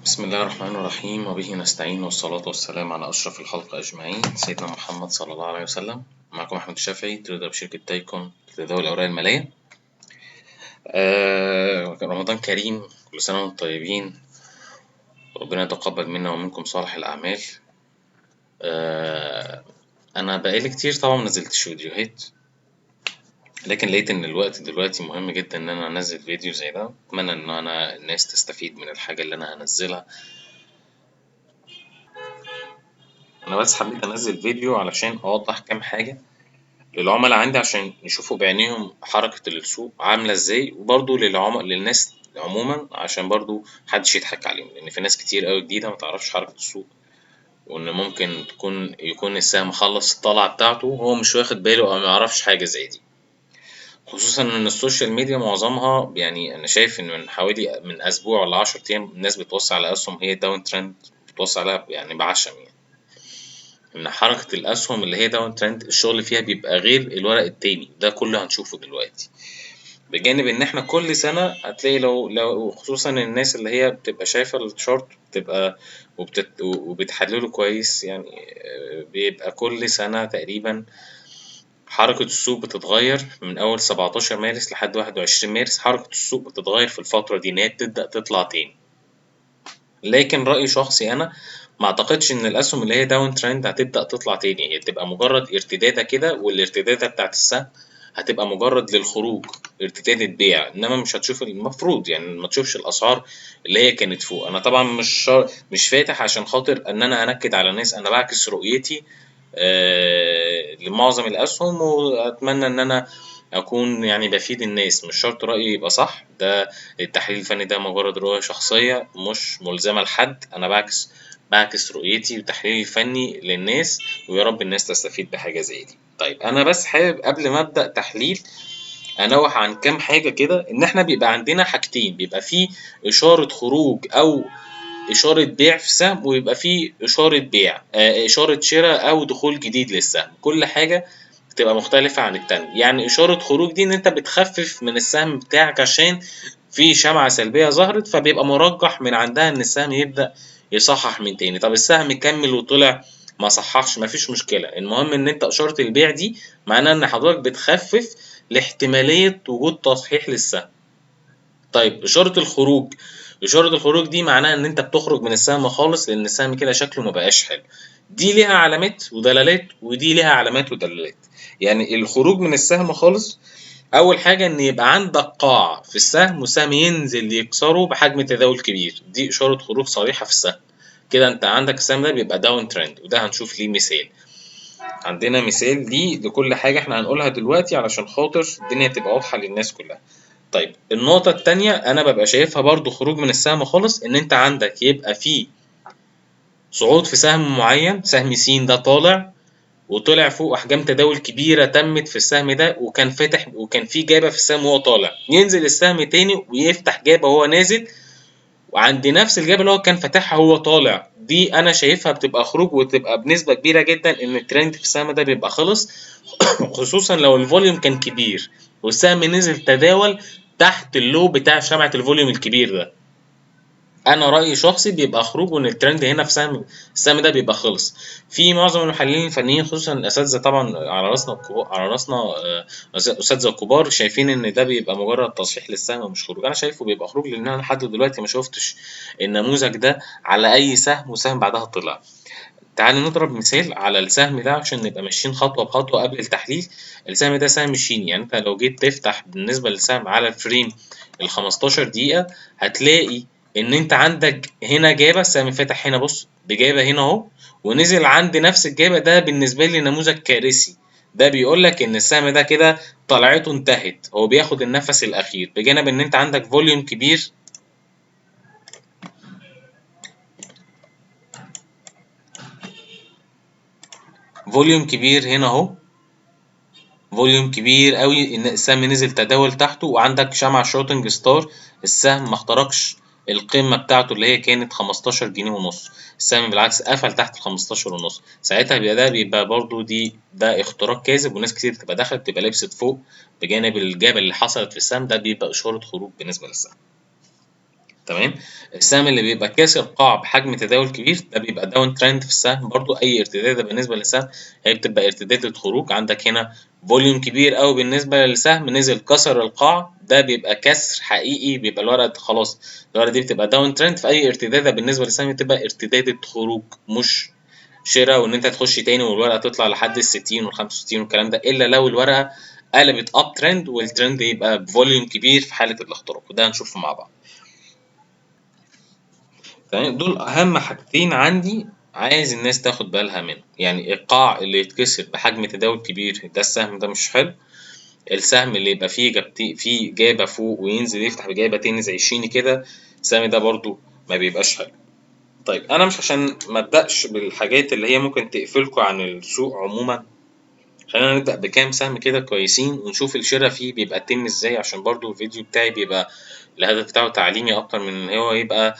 بسم الله الرحمن الرحيم وبه نستعين والصلاة والسلام على أشرف الخلق أجمعين سيدنا محمد صلى الله عليه وسلم. معكم أحمد الشافعي تريدر بشركة تايكون لتداول الأوراق المالية. رمضان كريم، كل سنة وانتم طيبين، ربنا يتقبل منا ومنكم صالح الأعمال. أنا بقالي كتير طبعا منزلتش فيديوهات، لكن لقيت إن الوقت دلوقتي مهم جدا إن أنا أنزل فيديو زي ده. أتمنى إن الناس تستفيد من الحاجة اللي أنا هنزلها. أنا بس حبيت أنزل فيديو علشان أوضح كام حاجة للعملاء عندي عشان يشوفوا بعينيهم حركة السوق عاملة ازاي، وبرضه للناس عموما عشان برضه محدش يضحك عليهم، لأن في ناس كتير أوي جديدة متعرفش حركة السوق، وإن ممكن يكون السهم خلص الطلعة بتاعته وهو مش واخد باله أو ميعرفش حاجة زي دي. خصوصا إن السوشيال ميديا معظمها، يعني أنا شايف إن من حوالي من أسبوع ولا 10 أيام الناس بتوصي على أسهم هي داون ترند، بتوصي عليها يعني بعشم، يعني إن حركة الأسهم اللي هي داون ترند الشغل فيها بيبقى غير الورق التاني ده كله هنشوفه دلوقتي. بجانب ان احنا كل سنة هتلاقي لو خصوصا الناس اللي هي بتبقى شايفة الشارت بتبقى وبتحلله كويس، يعني بيبقى كل سنة تقريبا حركة السوق بتتغير من أول 17 مارس لحد 21 مارس. حركة السوق بتتغير في الفترة دي إن هي بتبدأ تطلع تاني. لكن رأي شخصي أنا ما أعتقدش إن الأسهم اللي هي داون ترند هتبدأ تطلع تاني، هي تبقى مجرد ارتدادة كده، والارتدادة بتاعت السهم هتبقى مجرد للخروج، ارتداد البيع، انما مش هتشوف المفروض، يعني ما تشوفش الاسعار اللي هي كانت فوق. انا طبعا مش فاتح عشان خاطر ان انا انكد على الناس، انا بعكس رؤيتي لمعظم الاسهم، واتمنى ان انا اكون يعني بفيد الناس. مش شرط رايي يبقى صح، ده التحليل الفني ده مجرد رؤية شخصية مش ملزمة لحد. انا بعكس رؤيتي وتحليلي الفني للناس، ويا رب الناس تستفيد بحاجة زي دي. طيب انا بس حابب قبل ما ابدا تحليل انوه عن كام حاجه كده، ان احنا بيبقى عندنا حاجتين، بيبقى فيه اشاره خروج او اشاره بيع في السهم، ويبقى فيه اشاره بيع اشاره شراء او دخول جديد للسهم. كل حاجه بتبقى مختلفه عن التانية. يعني اشاره خروج دي ان انت بتخفف من السهم بتاعك عشان في شمعة سلبية ظهرت، فبيبقى مرجح من عندها ان السهم يبدأ يصحح من تاني. طب السهم كمل وطلع ما صححش، مفيش مشكلة، المهم ان انت اشارة البيع دي معناها ان حضرتك بتخفف لاحتمالية وجود تصحيح للسهم. طيب اشارة الخروج دي معناها ان انت بتخرج من السهم خالص، لان السهم كده شكله ما بقاش حلو. دي ليها علامات ودلالات، ودي ليها علامات ودلالات. يعني الخروج من السهم خالص، اول حاجه ان يبقى عندك قاع في السهم والسهم ينزل يكسره بحجم تداول كبير، دي اشاره خروج صريحه في السهم. كده انت عندك السهم ده بيبقى داون ترند، وده هنشوف ليه مثال. عندنا مثال ليه لكل حاجه احنا هنقولها دلوقتي علشان خاطر الدنيا تبقى واضحه للناس كلها. طيب النقطه التانية انا ببقى شايفها برضو خروج من السهم خالص، ان انت عندك يبقى فيه صعود في سهم معين، سهم س ده طالع وطلع فوق احجام تداول كبيره تمت في السهم ده، وكان فاتح وكان في جابه في السهم وهو طالع، ينزل السهم تاني ويفتح جابه وهو نازل، وعند نفس الجابه اللي هو كان فاتحها وهو طالع. دي انا شايفها بتبقى خروج، وتبقى بنسبه كبيره جدا ان الترند في السهم ده بيبقى خلص. خصوصا لو الفوليوم كان كبير والسهم نزل تداول تحت اللو بتاع شمعة الفوليوم الكبير ده، انا رايي شخصي بيبقى خروج، وان الترند هنا في السهم ده بيبقى خلص. في معظم المحللين الفنيين خصوصا الاساتذه طبعا على راسنا على راسنا اساتذه كبار شايفين ان ده بيبقى مجرد تصحيح للسهم ومش خروج. انا شايفه بيبقى خروج، لان انا لحد دلوقتي ما شفتش النموذج ده على اي سهم وسهم بعدها طلع. تعال نضرب مثال على السهم ده عشان نبقى ماشيين خطوة بخطوة قبل التحليل. السهم ده سهم شيني، يعني انت لو جيت تفتح بالنسبة للسهم على الفريم ال15 دقيقة هتلاقي ان انت عندك هنا جابة، السهم فاتح هنا بص بجابة هنا اهو، ونزل عند نفس الجابة. ده بالنسبة لي نموذج كارثي، ده بيقول لك ان السهم ده كده طلعته انتهت، هو بياخد النفس الاخير، بجانب ان انت عندك فوليوم كبير. فوليوم كبير هنا اهو، فوليوم كبير قوي ان السهم نزل تداول تحته، وعندك شمعة شوتنج ستار، السهم ما اخترقش القمة بتاعته اللي هي كانت 15 جنيه ونص، السهم بالعكس قفل تحت ال 15 ونص. ساعتها بيبقى برضو ده اختراق كاذب، وناس كتير تبقى دخلت تبقى لبست فوق، بجانب الجابة اللي حصلت في السهم ده بيبقى إشارة خروج بالنسبة للسهم. تمام. السهم اللي بيبقى كاسر قاع بحجم تداول كبير ده بيبقى داون ترند في السهم برضو. اي ارتداد بالنسبه للسهم هي بتبقى ارتداد خروج. عندك هنا فوليوم كبير قوي بالنسبه للسهم نزل كسر القاع، ده بيبقى كسر حقيقي، بيبقى الورقه خلاص الورقه دي بتبقى داون ترند. في اي ارتداد بالنسبه للسهم بتبقى ارتداد خروج مش شراء، وان انت تخش تاني والورقه تطلع لحد ال 60 وال 65 والكلام ده، الا لو الورقه قلبت اب ترند والترند يبقى بفوليوم كبير في حاله الاختراق، وده هنشوفه مع بعض. تمام. دول اهم حاجتين عندي عايز الناس تاخد بالها منه. يعني القاع اللي يتكسر بحجم تداول كبير ده السهم ده مش حلو. السهم اللي يبقى فيه جابه فوق وينزل يفتح بجايبه تاني زي الشيني كده، السهم ده برضو ما بيبقاش حلو. طيب انا مش عشان ما ابداش بالحاجات اللي هي ممكن تقفلكوا عن السوق عموما، خلينا نبدا بكام سهم كده كويسين ونشوف الشراء فيه بيبقى تم ازاي، عشان برضو الفيديو بتاعي بيبقى الهدف بتاعه تعليمي اكتر من ان هو يبقى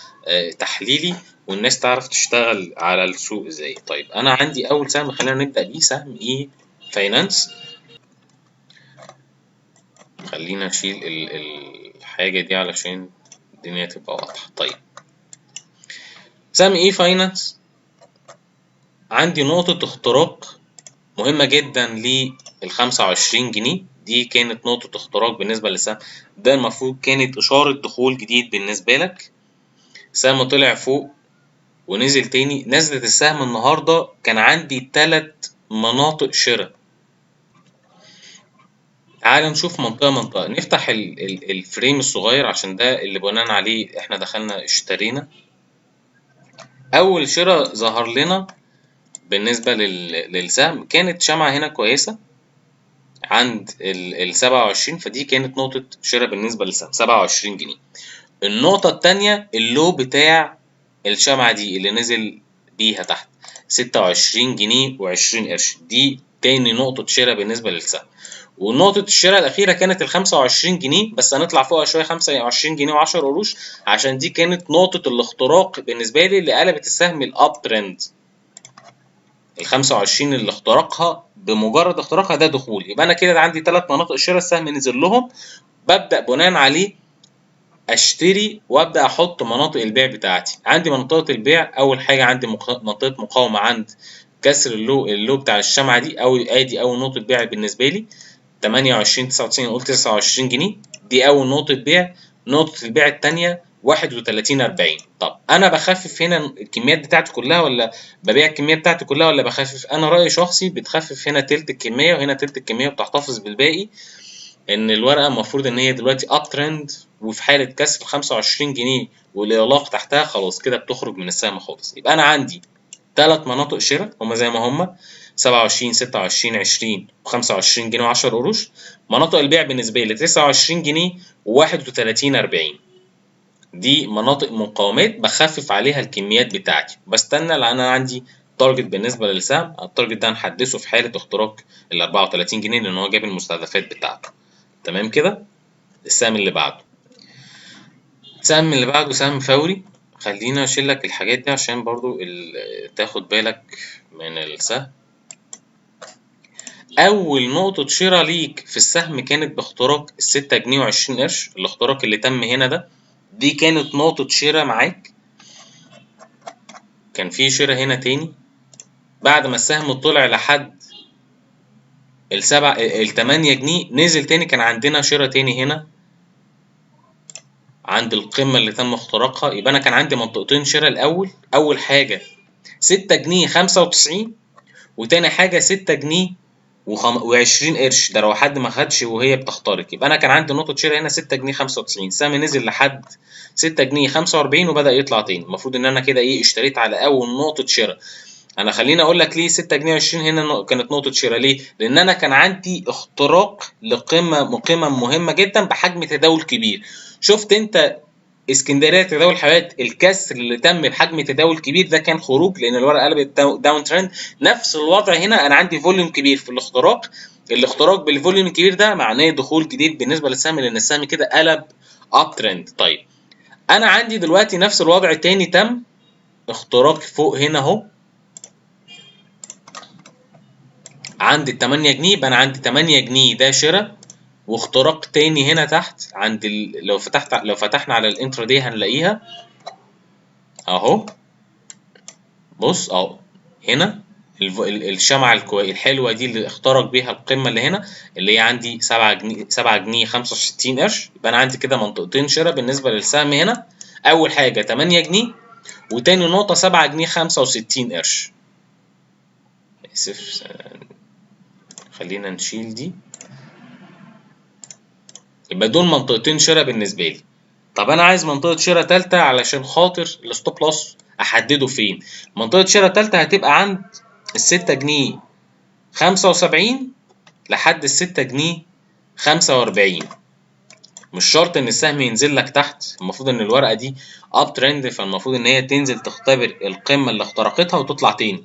تحليلي، والناس تعرف تشتغل على السوق ازاي. طيب انا عندي اول سهم خلينا نبدا بيه سهم ايه فاينانس. خلينا نشيل الحاجه دي علشان الدنيا تبقى واضحه. طيب سهم ايه فاينانس عندي نقطه اختراق مهمة جدا لل25 جنيه. دي كانت نقطة اختراق بالنسبة للسهم ده، المفروض كانت إشارة دخول جديد بالنسبة لك. سهم طلع فوق ونزل تاني. نزلة السهم النهاردة كان عندي 3 مناطق شراء. تعال نشوف منطقة منطقة، نفتح الفريم الصغير عشان ده اللي بناء عليه احنا دخلنا اشترينا. أول شراء ظهر لنا بالنسبة للسهم كانت شمعة هنا كويسة عند ال27، فدي كانت نقطة شراء بالنسبة للسهم 27 جنيه. النقطة التانية اللو بتاع الشمعة دي اللي نزل بيها تحت 26 جنيه و20 قرش، دي تاني نقطة شراء بالنسبة للسهم. ونقطة الشراء الأخيرة كانت ال25 جنيه، بس هنطلع فوقها شوية 25 جنيه و10 قروش، عشان دي كانت نقطة الاختراق بالنسبة لي اللي قلبت السهم الأب ترند. ال25 اللي اخترقها بمجرد اختراقها ده دخول، يبقى انا كده عندي 3 مناطق شراء السهم نزل لهم، ببدا بناء عليه اشتري وابدا احط مناطق البيع بتاعتي. عندي منطقه البيع اول حاجه عندي منطقه مقاومه عند كسر اللو بتاع الشمعه دي، او ادي اول نقطه بيع بالنسبه لي 28 99، قلت 29 جنيه، دي اول نقطه بيع. نقطه البيع الثانيه 31.40. طب انا بخفف هنا الكميات بتاعتي كلها ولا ببيع الكميه بتاعتي كلها ولا بخفف؟ انا رايي شخصي بتخفف هنا تلت الكميه وهنا تلت الكميه وبتحتفظ بالباقي، ان الورقه المفروض ان هي دلوقتي اب ترند، وفي حاله كسر 25 جنيه والاغلاق تحتها خلاص كده بتخرج من السهم خالص. يبقى انا عندي 3 مناطق شراء هما زي ما هما 27 26 20 و25 جنيه و10 قروش. مناطق البيع بالنسبه لي 29 جنيه و31.40، دي مناطق مقاومات بخفف عليها الكميات بتاعتي، بستنى لان انا عندي تارجت بالنسبه للسهم. التارجت ده هنحدثه في حاله اختراق ال 34 جنيه لان هو جاب المستهدفات بتاعته. تمام كده. السهم اللي بعده، سهم فوري. خلينا اشيل لك الحاجات دي عشان برضو تاخد بالك من السهم. اول نقطة شراء ليك في السهم كانت باختراق ال6 جنيه و20 قرش. الاختراق اللي تم هنا ده دي كانت نقطة شراء معاك. كان في شراء هنا تاني بعد ما السهم طلع لحد ال8 جنيه نزل تاني، كان عندنا شراء تاني هنا عند القمة اللي تم اختراقها. يبقى انا كان عندي منطقتين شراء. الاول اول حاجة 6 جنيه 95، وتاني حاجة 6 جنيه و20 قرش، ده لو حد ما خدش وهي بتخترق. يبقى انا كان عندي نقطة شراء هنا 6 جنيه 95، السهم نزل لحد 6 جنيه 45 وبدأ يطلع تاني. المفروض ان انا كده ايه اشتريت على اول نقطة شراء. انا خليني اقول لك ليه 6 جنيه 20 هنا كانت نقطة شراء. ليه؟ لان انا كان عندي اختراق قمم مهمة جدا بحجم تداول كبير. شفت انت اسكندريه تداول حاجات الكسر اللي تم بحجم تداول كبير ده كان خروج لان الورقه قلبت داون ترند. نفس الوضع هنا، انا عندي فوليوم كبير في الاختراق. الاختراق بالفوليوم الكبير ده معناه دخول جديد بالنسبه للسهم لان السهم كده قلب اب ترند. طيب انا عندي دلوقتي نفس الوضع تاني تم اختراق فوق هنا اهو عند ال 8 جنيه. يبقى انا عندي 8 جنيه ده شراء واختراق تاني هنا تحت عند لو فتحنا على الانترا دي هنلاقيها اهو. بص اهو هنا الشمعة الحلوة دي اللي اخترق بيها القمة اللي هنا، اللي هي عندي 7 جنيه 65 قرش. يبقى أنا عندي كده منطقتين شراء بالنسبة للسهم هنا. أول حاجة 8 جنيه، وتاني نقطة 7 جنيه 65 قرش. آسف، خلينا نشيل دي. يبقى دول منطقتين شراء بالنسبة لي. طب أنا عايز منطقة شراء تالتة علشان خاطر الستوب لوس أحدده فين. منطقة شراء تالتة هتبقى عند 6 جنيه 75 لحد 6 جنيه 45. مش شرط ان السهم ينزل لك تحت، المفروض ان الورقه دي اب ترند، فالمفروض ان هي تنزل تختبر القمه اللي اخترقتها وتطلع تاني.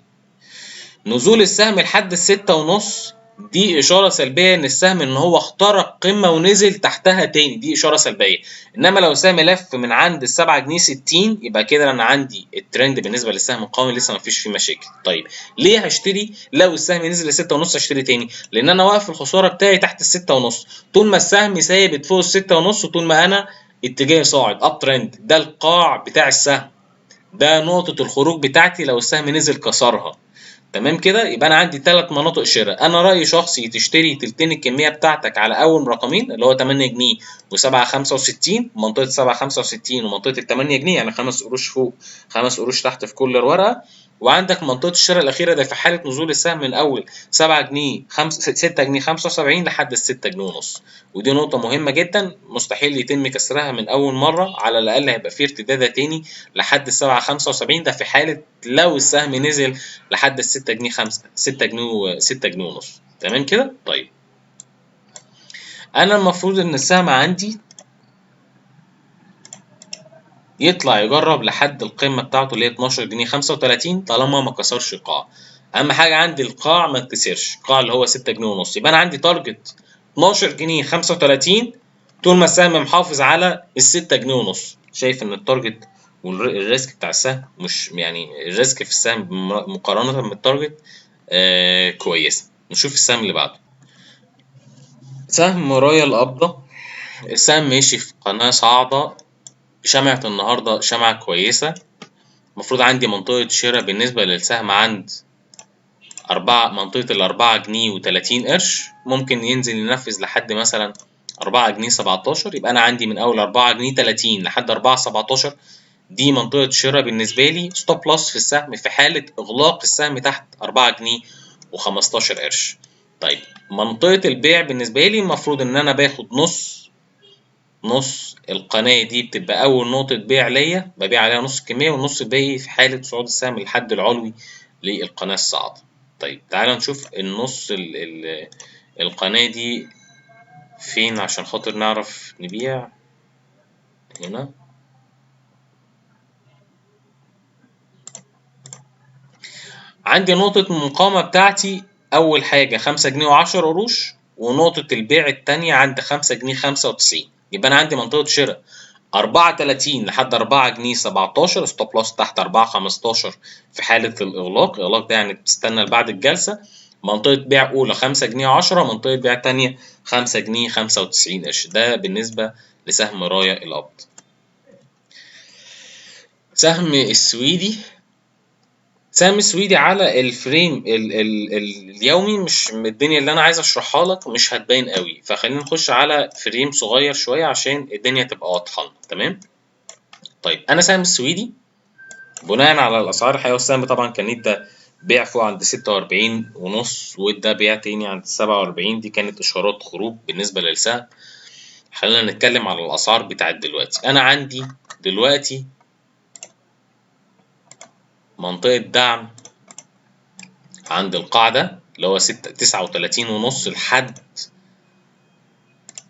نزول السهم لحد الستة ونص دي اشاره سلبيه ان السهم ان هو اخترق قمه ونزل تحتها تاني، دي اشاره سلبيه. انما لو السهم لف من عند السبعة جنيه 60 يبقى كده انا عندي الترند بالنسبه للسهم القومي لسه ما فيش فيه مشاكل. طيب ليه هشتري لو السهم نزل لستة ونص؟ اشتري تاني لان انا واقف الخساره بتاعي تحت الستة ونص. طول ما السهم ثابت فوق الستة ونص وطول ما انا اتجاه صاعد اب ترند، ده القاع بتاع السهم، ده نقطه الخروج بتاعتي لو السهم نزل كسرها. تمام كده. يبقى انا عندي 3 مناطق شراء. انا رايي شخصي تشتري تلتين الكميه بتاعتك على اول رقمين اللي هو 8 جنيه و7.65، منطقه 7.65 ومنطقه ال 8 جنيه، يعني 5 قروش فوق 5 قروش تحت في كل ورقه. وعندك منطقه الشراء الاخيره ده في حاله نزول السهم من اول 7 جنيه 6 جنيه 75 لحد ال 6 جنيه ونص. ودي نقطه مهمه جدا مستحيل يتم كسرها من اول مره، على الاقل هيبقى في ارتداده تاني لحد ال 7.75. ده في حاله لو السهم نزل لحد ال 6 جنيه 6 جنيه ونص. تمام كده. طيب انا المفروض ان السهم عندي يطلع يجرب لحد القمه بتاعته اللي هي 12 جنيه 35 طالما ما كسرش قاع. اهم حاجه عندي القاع ما اتكسرش، القاع اللي هو 6 جنيه ونص. يبقى انا عندي تارجت 12 جنيه 35 طول ما السهم محافظ على ال 6 جنيه ونص. شايف ان التارجت والريسك بتاع السهم مش يعني الريسك في السهم مقارنه بالتارجت كويسه. نشوف السهم اللي بعده. سهم رويال قبضة. السهم ماشي في قناة صاعدة، شمعة النهاردة شمعة كويسة. المفروض عندي منطقة شراء بالنسبة للسهم عند منطقة الأربعة جنيه وتلاتين قرش، ممكن ينزل ينفذ لحد مثلا 4 جنيه 17. يبقى أنا عندي من أول 4 جنيه 30 لحد 4 17 دي منطقة شراء بالنسبة لي. ستوب لوس في السهم في حالة إغلاق السهم تحت 4 جنيه و15 قرش. طيب منطقة البيع بالنسبة لي المفروض إن أنا باخد نص القناة دي بتبقى أول نقطة بيع ليا، ببيع عليها نص الكمية، والنص الباقي في حالة صعود السهم للحد العلوي للقناة الصاعدة. طيب تعالى نشوف النص القناة دي فين عشان خاطر نعرف نبيع. هنا عندي نقطة المقاومة بتاعتي أول حاجة 5 جنيه و10 قروش، ونقطة البيع التانية عند 5 جنيه 95. يبقى أنا عندي منطقة شراء 4.30 لحد 4 جنيه 17، ستوب لوس تحت 4.15 في حالة الإغلاق. الإغلاق ده يعني بتستنى لبعد الجلسة. منطقة بيع أولى 5 جنيه 10، منطقة بيع تانية 5 جنيه 95 قرش. ده بالنسبة لسهم رايا القبض. سهم السويدي. سهم السويدي على الفريم اليومي مش من الدنيا اللي انا عايز اشرحها لك، مش هتبين قوي، فخلينا نخش على فريم صغير شويه عشان الدنيا تبقى واضحه لنا. تمام. طيب انا سهم السويدي بناء على الاسعار الحقيقيه، والسهم طبعا كان ادى بيع فوق عند 46 ونص وادى بيع تاني عند 47، دي كانت اشارات خروج بالنسبه للسهم. خلينا نتكلم على الاسعار بتاعت دلوقتي. انا عندي دلوقتي منطقه دعم عند القاعدة اللي هو 39 ونص لحد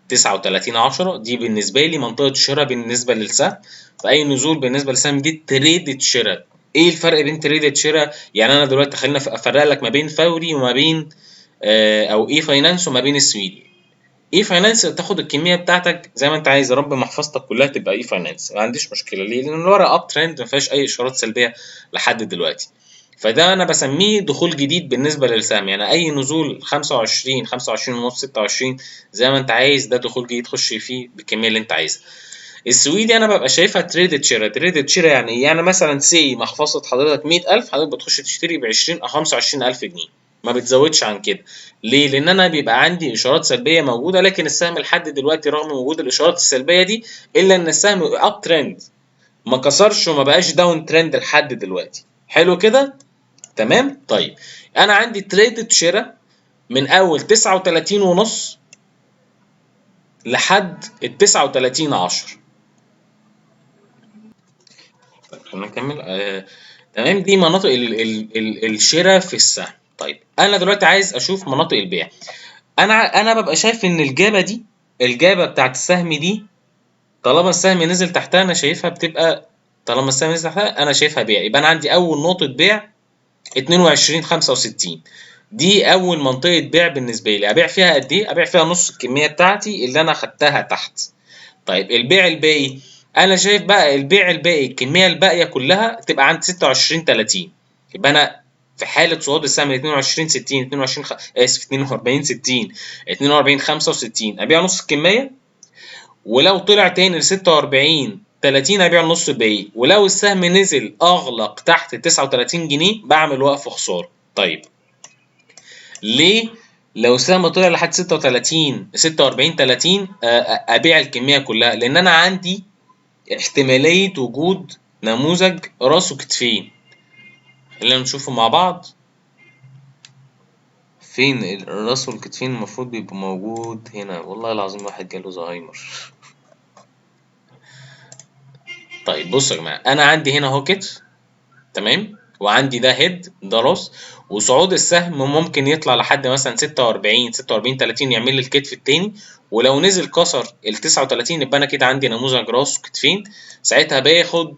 39.10، دي بالنسبة لي منطقة شراء بالنسبة للسهم. فأي نزول بالنسبة للسهم دي تريدة شراء. إيه الفرق بين تريدة شراء؟ يعني أنا دلوقتي خلينا أفرق لك ما بين فوري وما بين أو إي فاينانس وما بين السويدي. إي فاينانس تاخد الكمية بتاعتك زي ما أنت عايز، يا رب محفظتك كلها تبقى إي فاينانس، ما عنديش مشكلة. ليه؟ لأن الورقة أب ترند ما فيهاش أي إشارات سلبية لحد دلوقتي. فده انا بسميه دخول جديد بالنسبه للسهم، يعني اي نزول 25 25 ونص 26 زي ما انت عايز، ده دخول جديد تخش فيه بالكميه اللي انت عايزها. السويدي انا ببقى شايفها تريدد شيرا. تريدد شيرا يعني ايه؟ يعني مثلا سي محفظه حضرتك 100000، حضرتك بتخش تشتري ب 20 او 25000 جنيه، ما بتزودش عن كده. ليه؟ لان انا بيبقى عندي اشارات سلبيه موجوده، لكن السهم لحد دلوقتي رغم وجود الاشارات السلبيه دي الا ان السهم اب ترند، ما كسرش وما بقاش داون ترند لحد دلوقتي. حلو كده؟ تمام. طيب انا عندي تريدد شيرا من اول 39 ونص لحد ال 39 10. طيب خلينا نكمل. تمام، دي مناطق الشراء في السهم. طيب انا دلوقتي عايز اشوف مناطق البيع. انا ببقى شايف ان الجابه دي، الجابه بتاعت السهم دي، طالما السهم نزل تحتها انا شايفها بتبقى، طالما السهم نزل تحتها انا شايفها بيع. يبقى انا عندي اول نقطه بيع 22.65، دي اول منطقه بيع بالنسبه لي. ابيع فيها قد ايه؟ ابيع فيها نص الكميه بتاعتي اللي انا خدتها تحت. طيب البيع الباقي، انا شايف بقى البيع الباقي الكميه الباقيه كلها تبقى عند 26 30. يبقى انا في حاله صعود السهم 22 60 22 اسف 42 60 42 65 ابيع نص الكميه، ولو طلع تاني ل 46 30 ابيع النص الباقي، ولو السهم نزل اغلق تحت 39 جنيه بعمل وقف خساره. طيب ليه لو السهم طلع لحد 36 46 30 ابيع الكميه كلها؟ لان انا عندي احتماليه وجود نموذج راس وكتفين. خلينا نشوفه مع بعض. فين الراس والكتفين؟ المفروض بيبقى موجود هنا، والله العظيم واحد جاله زهايمر. طيب بصوا يا جماعه، انا عندي هنا اهو كتف، تمام، وعندي ده هيد، ده راس، وصعود السهم ممكن يطلع لحد مثلا 46 46 30 يعمل لي الكتف التاني، ولو نزل كسر ال 39 يبقى انا كده عندي نموذج راس وكتفين. ساعتها باخد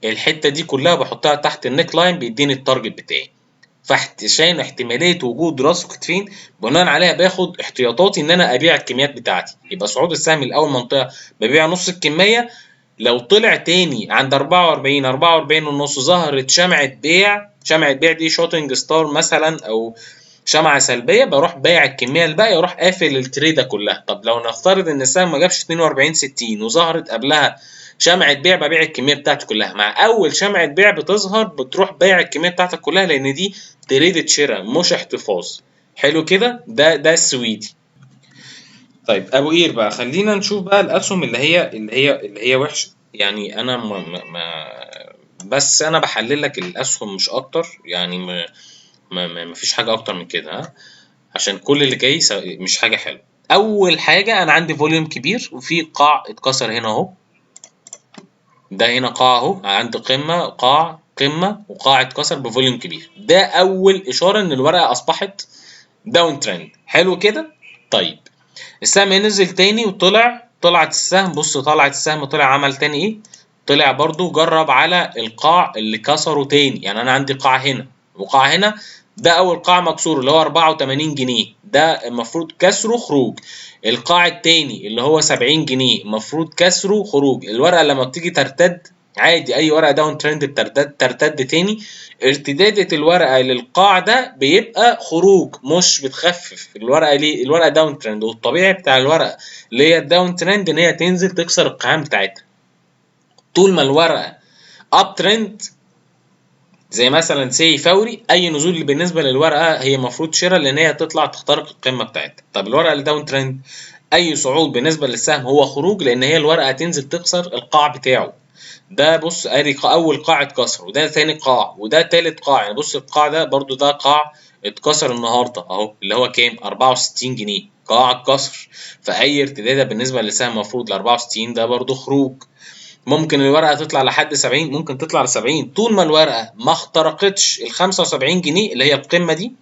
الحته دي كلها بحطها تحت النيك لاين بيديني التارجت بتاعي. فعشان احتماليه وجود راس وكتفين بناء عليها باخد احتياطاتي ان انا ابيع الكميات بتاعتي. يبقى صعود السهم الاول منطقه ببيع نص الكميه، لو طلع تاني عند 44 44 ونص ظهرت شمعة بيع، شمعة بيع دي شوتنج ستار مثلا او شمعة سلبية، بروح بايع الكمية الباقية واروح قافل التريدة كلها. طب لو نفترض ان السهم ما جابش 42 60 وظهرت قبلها شمعة بيع، ببيع الكمية بتاعتي كلها. مع اول شمعة بيع بتظهر بتروح بايع الكمية بتاعتك كلها، لان دي تريدة شراء مش احتفاظ. حلو كده؟ ده السويدي. طيب ابو قير بقى، خلينا نشوف بقى الاسهم اللي هي وحشه. يعني انا بس انا بحلل لك الاسهم مش اكتر، يعني ما فيش حاجه اكتر من كده، ها، عشان كل اللي جاي مش حاجه حلوه. اول حاجه انا عندي فوليوم كبير وفي قاع اتكسر هنا اهو، ده هنا قاع اهو، عندي قمه قاع قمه وقاع اتكسر بفوليوم كبير، ده اول اشاره ان الورقه اصبحت داون ترند. حلو كده؟ طيب السهم نزل تاني وطلع، طلعت السهم، بص طلعت السهم طلع عمل تاني ايه؟ طلع برضو جرب على القاع اللي كسره تاني. يعني انا عندي قاع هنا وقاع هنا، ده اول قاع مكسور اللي هو 84 جنيه، ده المفروض كسره خروج. القاع التاني اللي هو 70 جنيه المفروض كسره خروج. الورقه لما بتيجي ترتد عادي، اي ورقه داون ترند بترتد تاني، ارتدادة الورقة للقاع ده بيبقى خروج مش بتخفف الورقة. ليه؟ الورقة داون ترند، والطبيعي بتاع الورقة اللي هي الداون ترند ان هي تنزل تكسر القيام بتاعتها. طول ما الورقة اب ترند زي مثلا سي فوري، اي نزول بالنسبة للورقة هي المفروض شراء لان هي تطلع تخترق القمة بتاعتها. طب الورقة اللي داون ترند، اي صعود بالنسبة للسهم هو خروج لان هي الورقة تنزل تكسر القاع بتاعه. ده بص ادي اول قاع اتكسر، وده ثاني قاع، وده تالت قاع. يعني بص القاع ده برضو ده قاع اتكسر النهارده اهو، اللي هو كام؟ 64 جنيه قاع اتكسر. فاي ارتداده بالنسبه للسهم المفروض ل 64 ده برضو خروج. ممكن الورقه تطلع لحد 70، ممكن تطلع ل 70 طول ما الورقه ما اخترقتش ال 75 جنيه اللي هي القمه دي.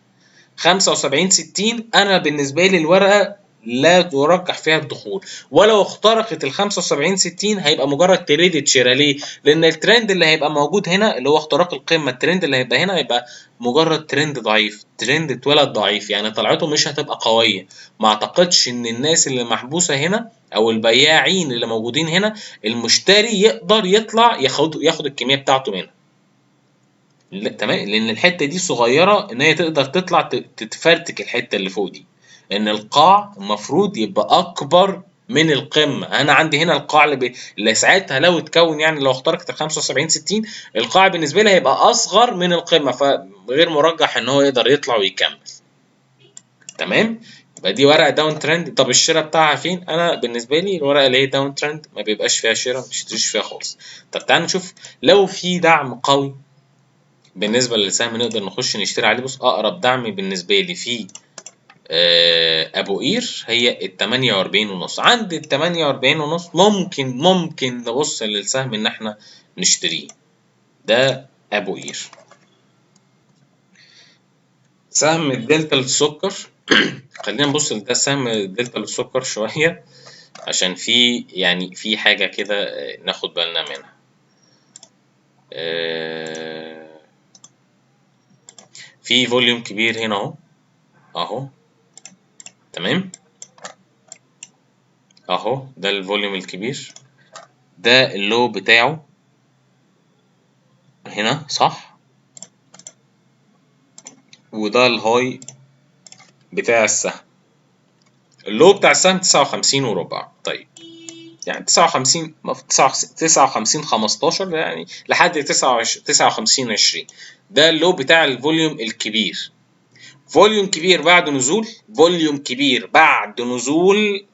75 60 انا بالنسبه لي الورقه لا ترجح فيها الدخول، ولو اخترقت ال 75 60 هيبقى مجرد تريد شراء. ليه؟ لان الترند اللي هيبقى موجود هنا اللي هو اختراق القمه، الترند اللي هيبقى هنا هيبقى مجرد ترند ضعيف، ترند اتولد ضعيف، يعني طلعته مش هتبقى قويه. ما اعتقدش ان الناس اللي محبوسه هنا او البياعين اللي موجودين هنا المشتري يقدر يطلع ياخد الكميه بتاعته منها. تمام، لان الحته دي صغيره ان هي تقدر تطلع تتفرتك الحته اللي فوق دي، ان القاع المفروض يبقى اكبر من القمه. انا عندي هنا القاع اللي ساعتها لو اتكون، يعني لو اخترقت ال 75 60، القاع بالنسبه لي هيبقى اصغر من القمه، فغير مرجح ان هو يقدر يطلع ويكمل. تمام، يبقى دي ورقه داون ترند. طب الشراء بتاعها فين؟ انا بالنسبه لي الورقه اللي هي داون ترند ما بيبقاش فيها شراء، ما تشتريش فيها خالص. طب تعال نشوف لو في دعم قوي بالنسبه للسهم نقدر نخش نشتري عليه. بص، اقرب دعم بالنسبه لي في ابو قير هي ال 48 ونص. عند ال 48 ونص ممكن نبص للسهم ان احنا نشتريه. ده ابو قير. سهم الدلتا للسكر خلينا نبص لده سهم الدلتا للسكر شويه، عشان في حاجه كده ناخد بالنا منها. في فوليوم كبير هنا اهو تمام اهو، ده الفوليوم الكبير، ده اللو بتاعه هنا صح، وده الهاي بتاع السهم. اللو بتاع السهم 59 وربع. طيب يعني 59 59 15 يعني لحد 59 20، ده اللو بتاع الفوليوم الكبير. فوليوم كبير بعد نزول، فوليوم كبير بعد نزول،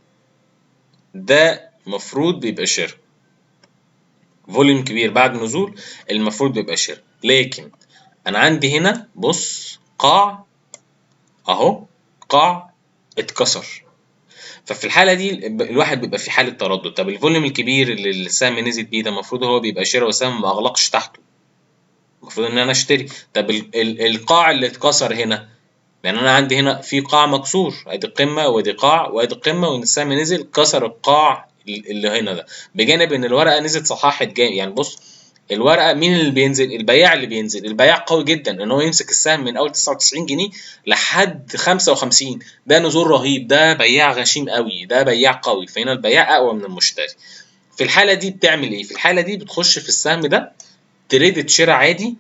ده المفروض بيبقى شراء. فوليوم كبير بعد نزول المفروض بيبقى شراء. لكن انا عندي هنا بص قاع اهو، قاع اتكسر، ففي الحاله دي الواحد بيبقى في حاله تردد. طب الفوليوم الكبير اللي السهم نزل بيه ده المفروض هو بيبقى شراء، والسهم ما اغلقش تحته، المفروض ان انا اشتري. طب القاع اللي اتكسر هنا، يعني انا عندي هنا في قاع مكسور، ادي قمه وادي قاع وادي قمه، وان السهم نزل كسر القاع اللي هنا ده، بجانب ان الورقه نزلت صححت جامد. يعني بص، الورقه مين اللي بينزل؟ البياع اللي بينزل. البياع قوي جدا ان هو يمسك السهم من اول 99 جنيه لحد 55، ده نزول رهيب، ده بياع غشيم قوي، ده بياع قوي. فهنا البياع اقوى من المشتري. في الحاله دي بتعمل ايه؟ في الحاله دي بتخش في السهم ده تريد شراء عادي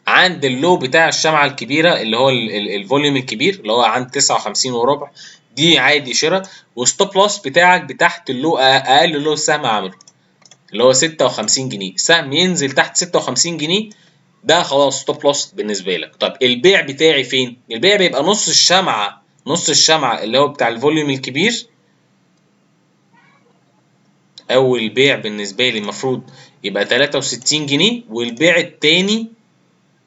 عند اللو بتاع الشمعة الكبيرة، اللي هو الفوليوم الكبير اللي هو عند 59 وربع، دي عادي شراء. وستوب لوس بتاعك بتحت اللو، اقل لو السهم عامله اللي هو 56 جنيه. سهم ينزل تحت 56 جنيه ده خلاص ستوب لوس بالنسبة لك. طب البيع بتاعي فين؟ البيع بيبقى نص الشمعة، نص الشمعة اللي هو بتاع الفوليوم الكبير. اول بيع بالنسبة لي المفروض يبقى 63 جنيه، والبيع التاني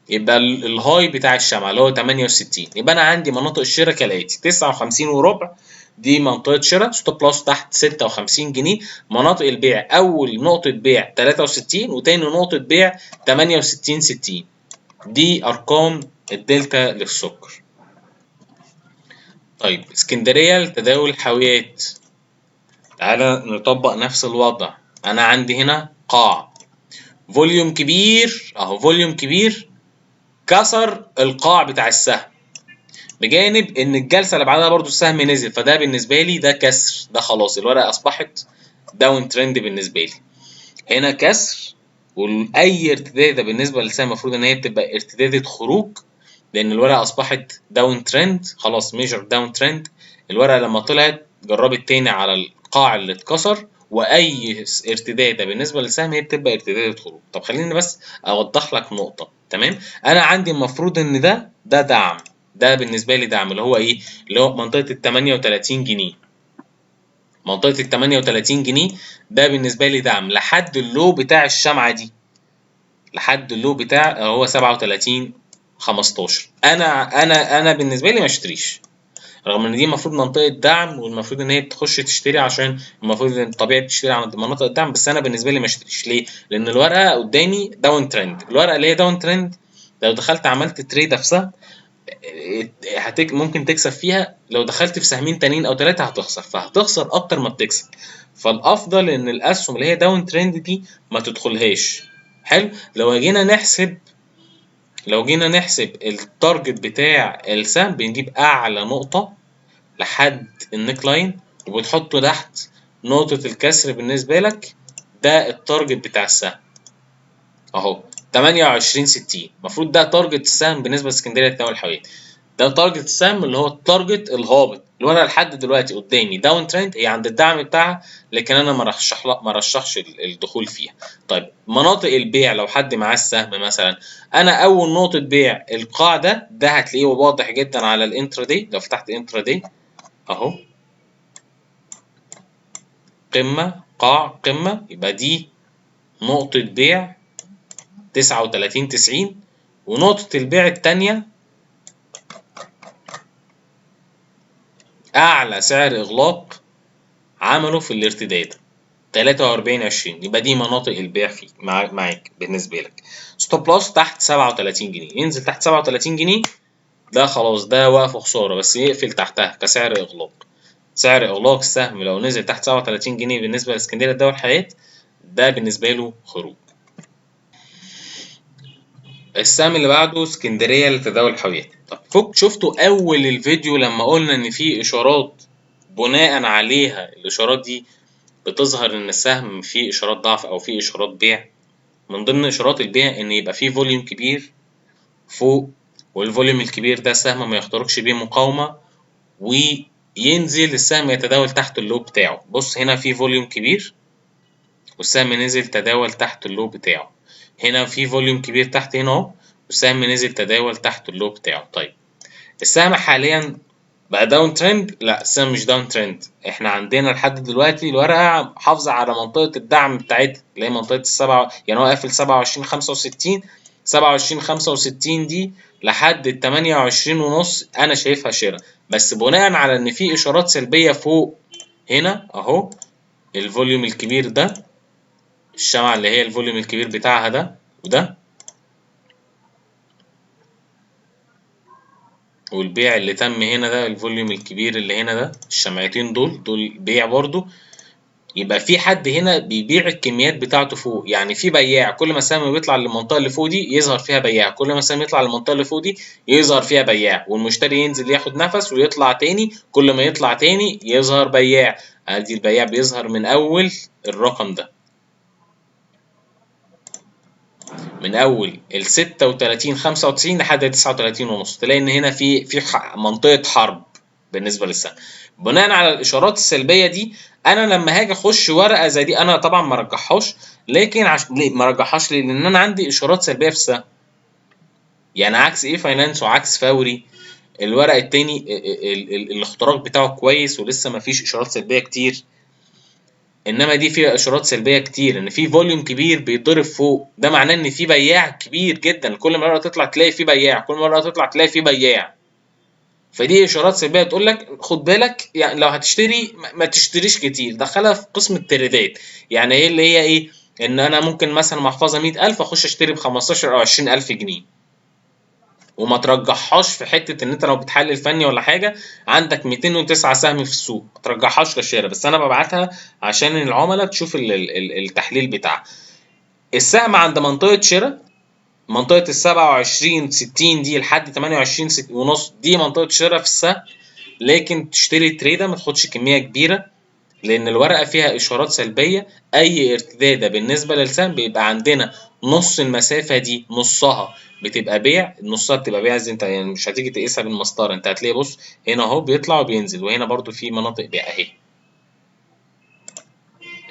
يبقى الهاي بتاع الشمعة اللي هو 68. يبقى انا عندي مناطق الشراء كالاتي: 59 وربع دي منطقة شراء، ستوب لوس تحت 56 جنيه. مناطق البيع: اول نقطة بيع 63، وتاني نقطة بيع 68 60. دي ارقام الدلتا للسكر. طيب اسكندرية لتداول الحاويات، تعالى نطبق نفس الوضع. انا عندي هنا قاع، فوليوم كبير اهو، فوليوم كبير كسر القاع بتاع السهم، بجانب ان الجلسه اللي بعدها برضو السهم نزل، فده بالنسبه لي ده كسر، ده خلاص الورقه اصبحت داون ترند بالنسبه لي. هنا كسر، واي ارتداده بالنسبه للسهم المفروض ان هي بتبقى ارتداده خروج، لان الورقه اصبحت داون ترند خلاص، ميجر داون ترند. الورقه لما طلعت جربت تاني على القاع اللي اتكسر، واي ارتداده بالنسبه للسهم هي بتبقى ارتداده خروج. طب خليني بس اوضح لك نقطه. تمام، انا عندي المفروض ان ده دعم، ده بالنسبه لي دعم اللي هو ايه؟ اللي هو منطقه ال 38 جنيه. منطقه ال 38 جنيه ده بالنسبه لي دعم لحد اللو بتاع الشمعه دي، لحد اللو بتاع هو 37 15. انا بالنسبه لي ما اشتريش، رغم ان دي المفروض منطقه دعم، والمفروض ان هي تخش تشتري، عشان المفروض ان طبيعي تشتري عند مناطق الدعم. بس انا بالنسبه لي ما اشتريش. ليه؟ لان الورقه قدامي داون ترند. الورقه اللي هي داون ترند لو دخلت عملت تريد في سهم ممكن تكسب فيها، لو دخلت في سهمين تانيين او ثلاثه هتخسر، فهتخسر اكتر ما بتكسب. فالافضل ان الاسهم اللي هي داون ترند دي ما تدخلهاش. حلو. لو جينا نحسب التارجت بتاع السهم، بنجيب اعلى نقطه لحد النيك لاين، وبتحطه تحت نقطه الكسر بالنسبه لك، ده التارجت بتاع السهم اهو. 28.60. المفروض ده تارجت السهم بالنسبه لاسكندريه للتداول الحالي. ده تارجت السهم اللي هو التارجت الهابط. الورقه لحد دلوقتي قدامي داون ترند، هي عند الدعم بتاعها، لكن انا ما رشحش الدخول فيها. طيب مناطق البيع لو حد معاه السهم مثلا، انا اول نقطه بيع القاع ده هتلاقيه واضح جدا على الانترا-داي. لو فتحت انترا-داي اهو، قمه قاع قمه، يبقى دي نقطه بيع 39.90. ونقطه البيع الثانيه اعلى سعر اغلاق عمله في الارتداد 43.20. يبقى دي مناطق البيع فيك معاك بالنسبه لك. ستوب لوس تحت 37 جنيه، ينزل تحت 37 جنيه، ده خلاص ده وقف خساره، بس يقفل تحتها كسعر اغلاق. سعر اغلاق السهم لو نزل تحت 37 جنيه بالنسبه لاسكندريه للدول الحيات، ده بالنسبه له خروج. السهم اللي بعده اسكندريه لتداول الحاويات. طب شفتوا اول الفيديو لما قلنا ان في اشارات بناء عليها الاشارات دي بتظهر ان السهم فيه اشارات ضعف او فيه اشارات بيع؟ من ضمن اشارات البيع ان يبقى فيه فوليوم كبير فوق، والفوليوم الكبير ده السهم ما يخترقش بيه مقاومة وينزل السهم يتداول تحت اللو بتاعه. بص هنا في فوليوم كبير والسهم نزل تداول تحت اللو بتاعه، هنا في فوليوم كبير تحت هنا اهو والسهم نزل تداول تحت اللو بتاعه. طيب السهم حاليا بقى داون ترند؟ لا، السهم مش داون ترند. احنا عندنا لحد دلوقتي الورقه حافظه على منطقه الدعم بتاعتها اللي هي منطقه السبعه، يعني هو قافل 27.65. 27.65 دي لحد ال 28.5 انا شايفها شراء، بس بناء على ان في اشارات سلبيه فوق هنا اهو. الفوليوم الكبير ده، الشمعه اللي هي الفوليوم الكبير بتاعها ده وده، والبيع اللي تم هنا ده الفوليوم الكبير اللي هنا ده، الشمعتين دول بيع برضو. يبقى في حد هنا بيبيع الكميات بتاعته فوق، يعني في بياع كل ما السهم بيطلع للمنطقه اللي فوق دي يظهر فيها بياع، كل ما السهم يطلع للمنطقه اللي فوق دي يظهر فيها بياع، والمشتري ينزل ياخد نفس ويطلع تاني، كل ما يطلع تاني يظهر بياع. ادي البياع بيظهر من اول الرقم ده، من اول ال 36.95 لحد 39.5. تلاقي ان هنا في منطقه حرب بالنسبه للسهم. بناء على الاشارات السلبيه دي انا لما هاجي اخش ورقه زي دي انا طبعا ما رجحهاش، لكن ليه ما رجحهاش؟ ليه؟ لان انا عندي اشارات سلبيه في السهم. يعني عكس ايه فاينانس وعكس فوري، الورق التاني الاختراق بتاعه كويس ولسه ما فيش اشارات سلبيه كتير، انما دي فيها اشارات سلبيه كتير، ان في فوليوم كبير بيتضرب فوق، ده معناه ان في بياع كبير جدا، كل مره تطلع تلاقي في بياع، كل مره تطلع تلاقي في بياع. فدي اشارات سلبيه تقول لك خد بالك، يعني لو هتشتري ما تشتريش كتير، دخلها في قسم التريدات. يعني ايه اللي هي ايه؟ ان انا ممكن مثلا محفظه 100,000 اخش اشتري ب 15 او 20,000 جنيه، وما ترجحهاش في حته ان انت لو بتحلل فني ولا حاجه عندك 209 سهم في السوق، ما ترجحهاش كشراء، بس انا ببعتها عشان العملاء تشوف التحليل بتاعها. السهم عند منطقه شراء، منطقه ال 27.60 دي لحد 28.5 دي منطقه شراء في السهم، لكن تشتري تريده ما تاخدش كميه كبيره لان الورقه فيها اشارات سلبيه. اي ارتداده بالنسبه للسهم بيبقى عندنا نص المسافه دي نصها بتبقى بيع، نصها بتبقى بيع. زي انت يعني مش هتيجي تقيسها بالمسطره، انت هتلاقي بص هنا اهو بيطلع وبينزل، وهنا برضو في مناطق بيع اهي،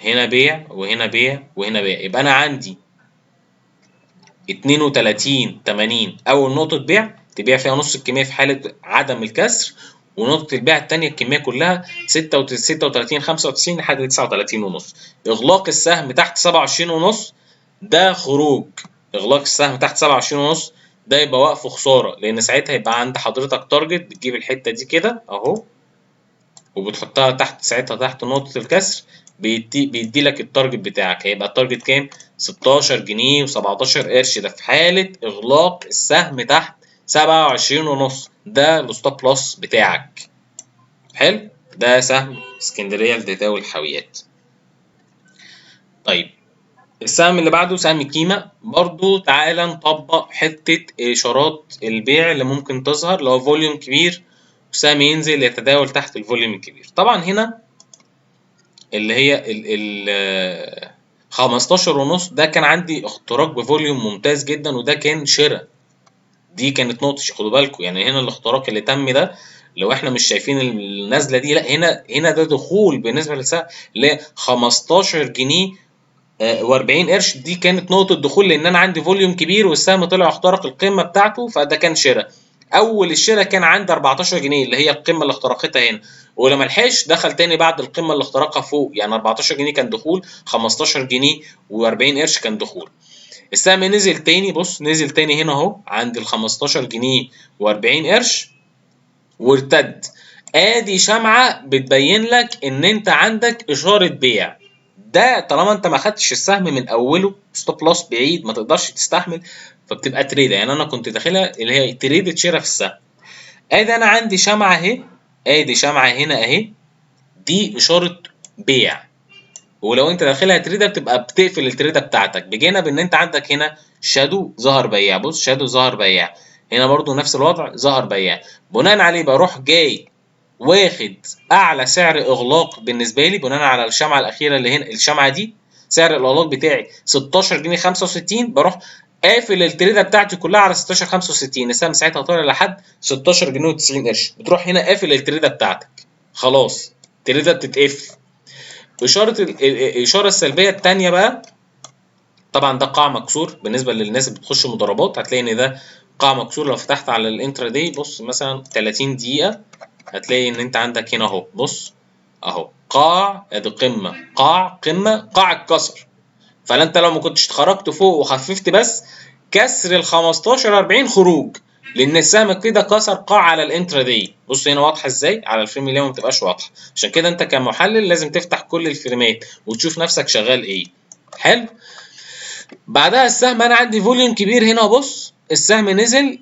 هنا بيع وهنا بيع وهنا بيع. يبقى انا عندي 32.80 اول نقطه بيع تبيع فيها نص الكميه في حاله عدم الكسر، ونقطة البيع التانية الكمية كلها 36.95 لحد 39.5. إغلاق السهم تحت 27.5 ده خروج. إغلاق السهم تحت 27.5 ده يبقى وقف خسارة، لأن ساعتها يبقى عند حضرتك تارجت، بتجيب الحتة دي كده أهو وبتحطها تحت، ساعتها تحت نقطة الكسر بيدي لك التارجت بتاعك. هيبقى التارجت كام؟ 16 جنيه و17 قرش، ده في حالة إغلاق السهم تحت 27.5، ده الستوب لوس بتاعك. حلو، ده سهم اسكندرية لتداول الحاويات. طيب السهم اللي بعده سهم كيما. برضو تعالى نطبق حتة إشارات البيع اللي ممكن تظهر لو فوليوم كبير وسهم ينزل يتداول تحت الفوليوم الكبير. طبعا هنا اللي هي 15.5 ده كان عندي اختراق بفوليوم ممتاز جدا، وده كان شراء. دي كانت نقطة، خدوا بالكم يعني هنا الاختراق اللي تم ده لو احنا مش شايفين النزلة دي، لا هنا ده دخول بالنسبة للسهم اللي هي 15 جنيه و40 قرش. دي كانت نقطة دخول لأن أنا عندي فوليوم كبير والسهم طلع اخترق القمة بتاعته، فده كان شراء. أول الشراء كان عند 14 جنيه اللي هي القمة اللي اخترقتها هنا، ولما لحقش دخل تاني بعد القمة اللي اخترقها فوق، يعني 14 جنيه كان دخول، 15 جنيه و40 قرش كان دخول. السهم نزل تاني، بص نزل تاني هنا اهو عند ال 15 جنيه و40 قرش وارتد. ادي شمعة بتبين لك ان انت عندك اشارة بيع. ده طالما انت ما خدتش السهم من اوله ستوب لوس بعيد ما تقدرش تستحمل، فبتبقى تريده. يعني انا كنت داخلها اللي هي تريدة شراء في السهم. ادي انا عندي شمعة اهي، ادي شمعة هنا اهي، دي اشارة بيع. ولو انت داخلها تريده بتبقى بتقفل التريده بتاعتك، بجانب ان انت عندك هنا شادو ظهر بياع. بص شادو ظهر بياع هنا برضو نفس الوضع ظهر بياع. بناء عليه بروح جاي واخد اعلى سعر اغلاق بالنسبه لي بناء على الشمعه الاخيره اللي هنا. الشمعه دي سعر الاغلاق بتاعي 16 جنيه 65، بروح قافل التريده بتاعتي كلها على 16 65. السهم ساعتها طالع لحد 16 جنيه و90 قرش، بتروح هنا قافل التريده بتاعتك، خلاص التريده بتتقفل. الاشاره السلبيه الثانيه بقى، طبعا ده قاع مكسور بالنسبه للناس اللي بتخش مضاربات، هتلاقي ان ده قاع مكسور. لو فتحت على الانترا دي بص مثلا 30 دقيقه هتلاقي ان انت عندك هنا اهو، بص اهو قاع، ادي قمه قاع قمه، قاع اتكسر. فانت لو ما كنتش اتخرجت فوق وخففت بس، كسر ال 15 40 خروج، لان السهم كده كسر قاع على الانترا دي. بص هنا واضحه ازاي، على الفريم اليومي ما بتبقاش واضحه، عشان كده انت كمحلل لازم تفتح كل الفريمات وتشوف نفسك شغال ايه. حلو. بعدها السهم انا عندي فوليوم كبير هنا، بص السهم نزل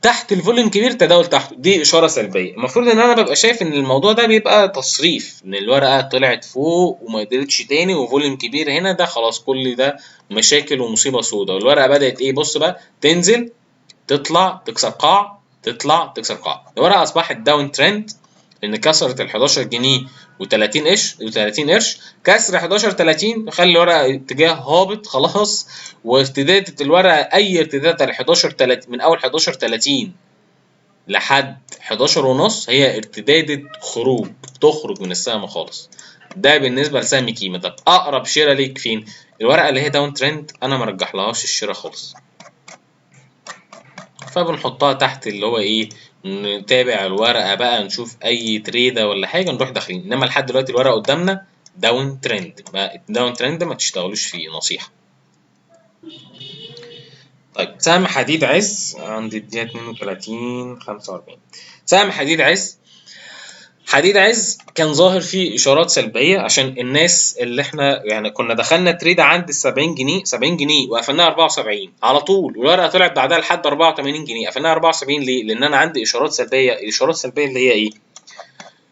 تحت الفوليوم كبير، تداول تحته، دي اشاره سلبيه. المفروض ان انا ببقى شايف ان الموضوع ده بيبقى تصريف، ان الورقه طلعت فوق وما قدرتش تاني وفوليوم كبير هنا، ده خلاص كل ده مشاكل ومصيبه سوداء. والورقه بدات ايه، بص بقى تنزل تطلع تكسر قاع، تطلع تكسر قاع. الورقه اصبحت داون ترند لان كسرت ال 11 جنيه و30 قرش و30 قرش. كسر 11 30 خلي الورقه اتجاه هابط خلاص. وارتدادة الورقه اي ارتداد ال 11 30 من اول 11 30 لحد 11 ونص هي ارتدادة خروج، بتخرج من السهم خالص. ده بالنسبه لسهم كيما. طب اقرب شراء ليك فين؟ الورقه اللي هي داون ترند انا مرجحلهاش الشراء خالص، فبنحطها تحت اللي هو ايه، نتابع الورقه بقى نشوف اي تريده ولا حاجه نروح داخلين. انما لحد دلوقتي الورقه قدامنا داون ترند، داون ترند ما تشتغلوش فيه، نصيحه. طيب سهم حديد عز عند الدقيقه 32 45. سهم حديد عز، حديد عز كان ظاهر فيه اشارات سلبيه عشان الناس اللي احنا يعني كنا دخلنا تريد عند ال 70 جنيه 70 جنيه وقفلناها 74 على طول، والورقه طلعت بعدها لحد 84 جنيه. قفلناها 74 ليه؟ لان انا عندي اشارات سلبيه. الاشارات السلبيه اللي هي ايه؟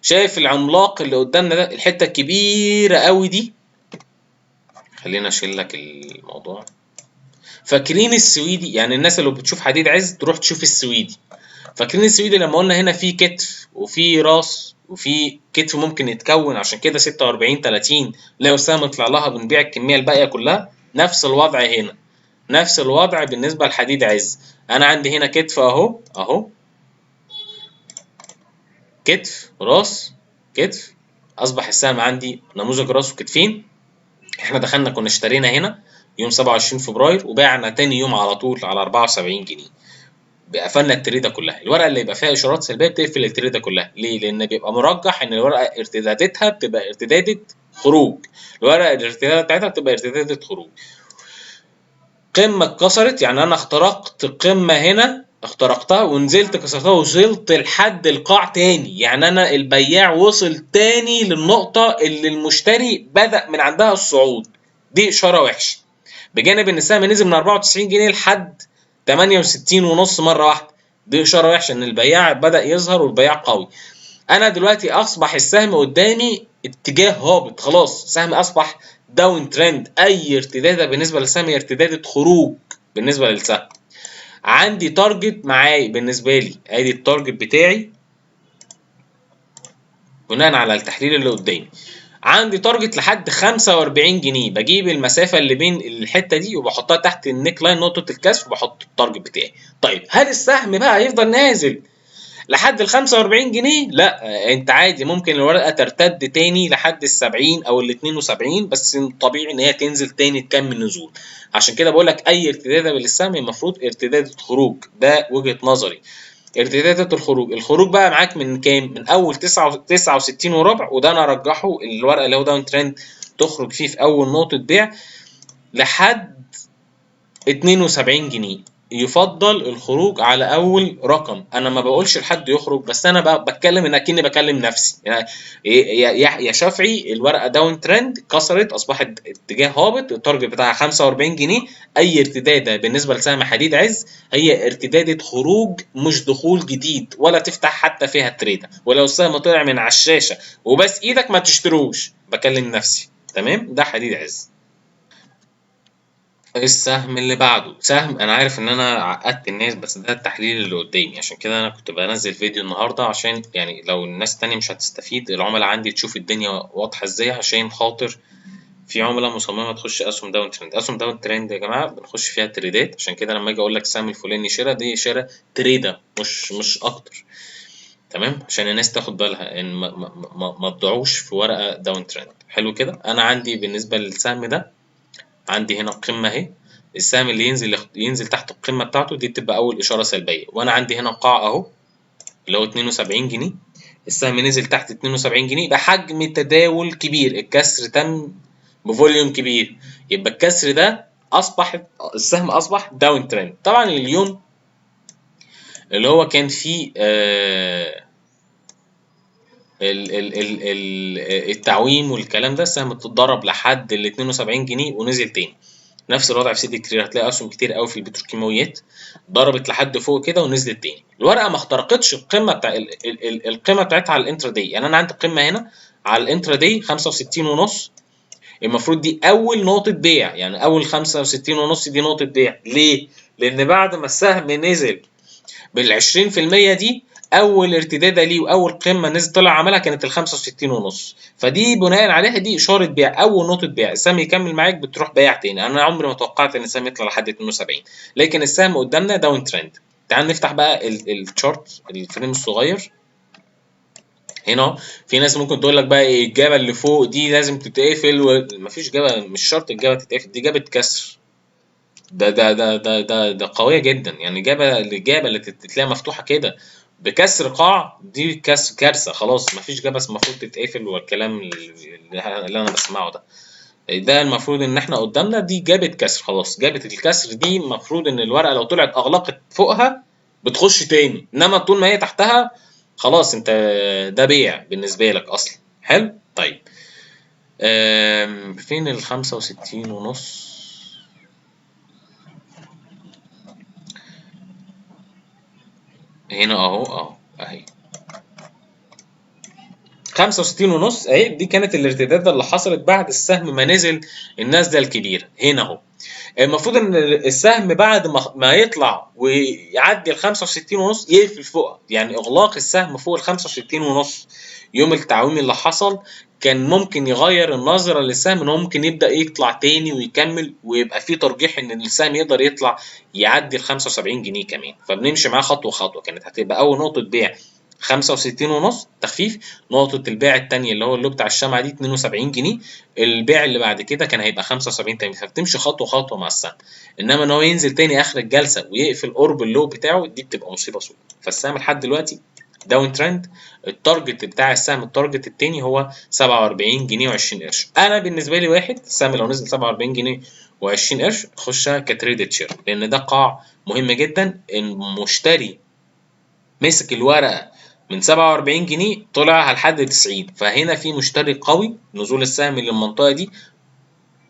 شايف العملاق اللي قدامنا ده، الحته الكبيره قوي دي، خلينا اشيل لك الموضوع. فاكرين السويدي؟ يعني الناس اللي بتشوف حديد عز تروح تشوف السويدي. فاكرين السويدي لما قلنا هنا في كتف وفي راس وفي كتف ممكن يتكون، عشان كده 46 30 لو السهم طلع لها بنبيع الكميه الباقيه كلها. نفس الوضع هنا، نفس الوضع بالنسبه لحديد عز. انا عندي هنا كتف اهو اهو، كتف راس كتف، اصبح السهم عندي نموذج راس وكتفين. احنا دخلنا كنا اشترينا هنا يوم 27 فبراير وباعنا تاني يوم على طول على 74 جنيه. قفلنا التريده كلها. الورقه اللي يبقى فيها اشارات سلبيه بتقفل التريده كلها. ليه؟ لان بيبقى مرجح ان الورقه ارتداداتها بتبقى ارتداده خروج. الورقه الارتداد بتاعتها بتبقى ارتداده خروج. قمه اتكسرت، يعني انا اخترقت قمه هنا، اخترقتها ونزلت كسرتها وصلت لحد القاع تاني. يعني انا البياع وصل تاني للنقطه اللي المشتري بدأ من عندها الصعود. دي اشاره وحشه، بجانب ان السهم نزل من 94 جنيه لحد 68 ونص مره واحده. دي اشاره وحشه ان البياع بدا يظهر والبياع قوي. انا دلوقتي اصبح السهم قدامي اتجاه هابط، خلاص السهم اصبح داون ترند. اي ارتداده بالنسبه للسهم هي ارتداده خروج بالنسبه للسهم. عندي تارجت معايا بالنسبه لي، ادي التارجت بتاعي بناء على التحليل اللي قدامي. عندي تارجت لحد 45 جنيه، بجيب المسافه اللي بين الحته دي وبحطها تحت النيك لاين نقطه الكسر وبحط التارجت بتاعي. طيب هل السهم بقى هيفضل نازل لحد ال 45 جنيه؟ لا، انت عادي ممكن الورقه ترتد تاني لحد ال 70 او ال 72، بس طبيعي ان هي تنزل تاني تكمل نزول. عشان كده بقول لك اي ارتداد بالسهم المفروض ارتداد خروج، ده وجهه نظري. ارتدادات الخروج بقى معاك من كام؟ من اول 69 وربع، وده انا ارجحه الورقه اللي هو داون ترند تخرج فيه في اول نقطه بيع لحد 72 جنيه. يفضل الخروج على اول رقم. انا ما بقولش لحد يخرج، بس انا بتكلم ان اكني بكلم نفسي يعني. يا شافعي الورقه داون ترند كسرت، اصبحت اتجاه هابط، التارجت بتاعها 45 جنيه. اي ارتداده بالنسبه لسهم حديد عز هي ارتداده خروج مش دخول جديد، ولا تفتح حتى فيها تريده. ولو السهم طلع من على الشاشه وبس ايدك ما تشتروش، بكلم نفسي. تمام، ده حديد عز. السهم اللي بعده سهم، انا عارف ان انا عقدت الناس، بس ده التحليل اللي قدامي. عشان كده انا كنت بنزل فيديو النهارده، عشان يعني لو الناس تانية مش هتستفيد، العملاء عندي تشوف الدنيا واضحه ازاي. عشان خاطر في عملاء مصممه تخش اسهم داون ترند. اسهم داون ترند يا جماعه بنخش فيها تريدات. عشان كده لما اجي اقول لك السهم الفلاني شراء، دي شراء تريده مش اكتر. تمام، عشان الناس تاخد بالها ان ما تضيعوش في ورقه داون ترند. حلو كده. انا عندي بالنسبه للسهم ده، عندي هنا القمة اهي. السهم اللي ينزل تحت القمة بتاعته دي بتبقى أول إشارة سلبية. وأنا عندي هنا قاع أهو اللي هو 72 جنيه. السهم نزل تحت 72 جنيه بحجم تداول كبير، الكسر تم بفوليوم كبير، يبقى الكسر ده أصبح السهم أصبح داون ترند. طبعا اليوم اللي هو كان فيه التعويم والكلام ده، السهم اتضرب لحد ال 72 جنيه ونزل تاني. نفس الوضع في سيدي كتير، هتلاقي اسهم كتير قوي في البتروكيماويات ضربت لحد فوق كده ونزلت تاني. الورقه ما اخترقتش القمه بتاع القمه بتاعتها على الانترا داي. يعني انا عندي القمه هنا على الانترا داي 65 ونص، المفروض دي اول نقطه بيع. يعني اول 65 ونص دي نقطه بيع. ليه؟ لان بعد ما السهم نزل بال20% دي، اول ارتداده ليه واول قمه نزل طلع عملها كانت ال 65 ونص. فدي بناء عليها دي اشاره بيع، اول نقطه بيع. السهم يكمل معاك بتروح بايع تاني. انا عمري ما توقعت ان السهم يطلع لحد 72، لكن السهم قدامنا داون ترند. تعال نفتح بقى الشارت الفريم الصغير هنا. في ناس ممكن تقول لك بقى ايه الجبل اللي فوق دي لازم تتقفل، مفيش جبل، مش شرط الجبل تتقفل، دي جابت كسر. ده قوية جدا. يعني الجابة اللي تلاقيها مفتوحة كده بكسر قاع، دي كارثة. خلاص مفيش جبهة المفروض تتقفل، والكلام اللي انا بسمعه ده المفروض ان احنا قدامنا دي جابت كسر. خلاص جابت الكسر دي، المفروض ان الورقة لو طلعت اغلقت فوقها بتخش تاني، انما طول ما هي تحتها خلاص انت ده بيع بالنسبة لك اصلا. حلو. طيب فين ال 65 ونص؟ هنا اهو اهي 65 ونص اهي. دي كانت الارتدادة اللي حصلت بعد السهم ما نزل النازلة الكبيرة هنا اهو. المفروض ان السهم بعد ما يطلع ويعدي ال 65 ونص يقفل فوقها. يعني اغلاق السهم فوق ال 65 ونص يوم التعويم اللي حصل كان ممكن يغير النظرة للسهم، ان هو ممكن يبدأ يطلع تاني ويكمل، ويبقى في ترجيح ان السهم يقدر يطلع يعدي ال 75 جنيه كمان. فبنمشي معاه خطوة خطوة. كانت هتبقى اول نقطة بيع 65 ونص تخفيف، نقطة البيع التانية اللي هو اللي بتاع الشمعة دي 72 جنيه، البيع اللي بعد كده كان هيبقى 75 تاني. فبتمشي خطوة خطوة مع السهم. انما ان هو ينزل تاني اخر الجلسة ويقفل قرب اللو بتاعه، دي بتبقى مصيبة سودة. فالسهم لحد دلوقتي داون ترند. التارجت بتاع السهم التارجت التاني هو 47 جنيه و20 قرش. انا بالنسبة لي واحد، السهم لو نزل 47 جنيه و20 قرش خشها كتريدد شير، لان ده قاع مهم جدا. المشتري مسك الورقة من 47 جنيه طلع لحد 90، فهنا في مشتري قوي. نزول السهم للمنطقة دي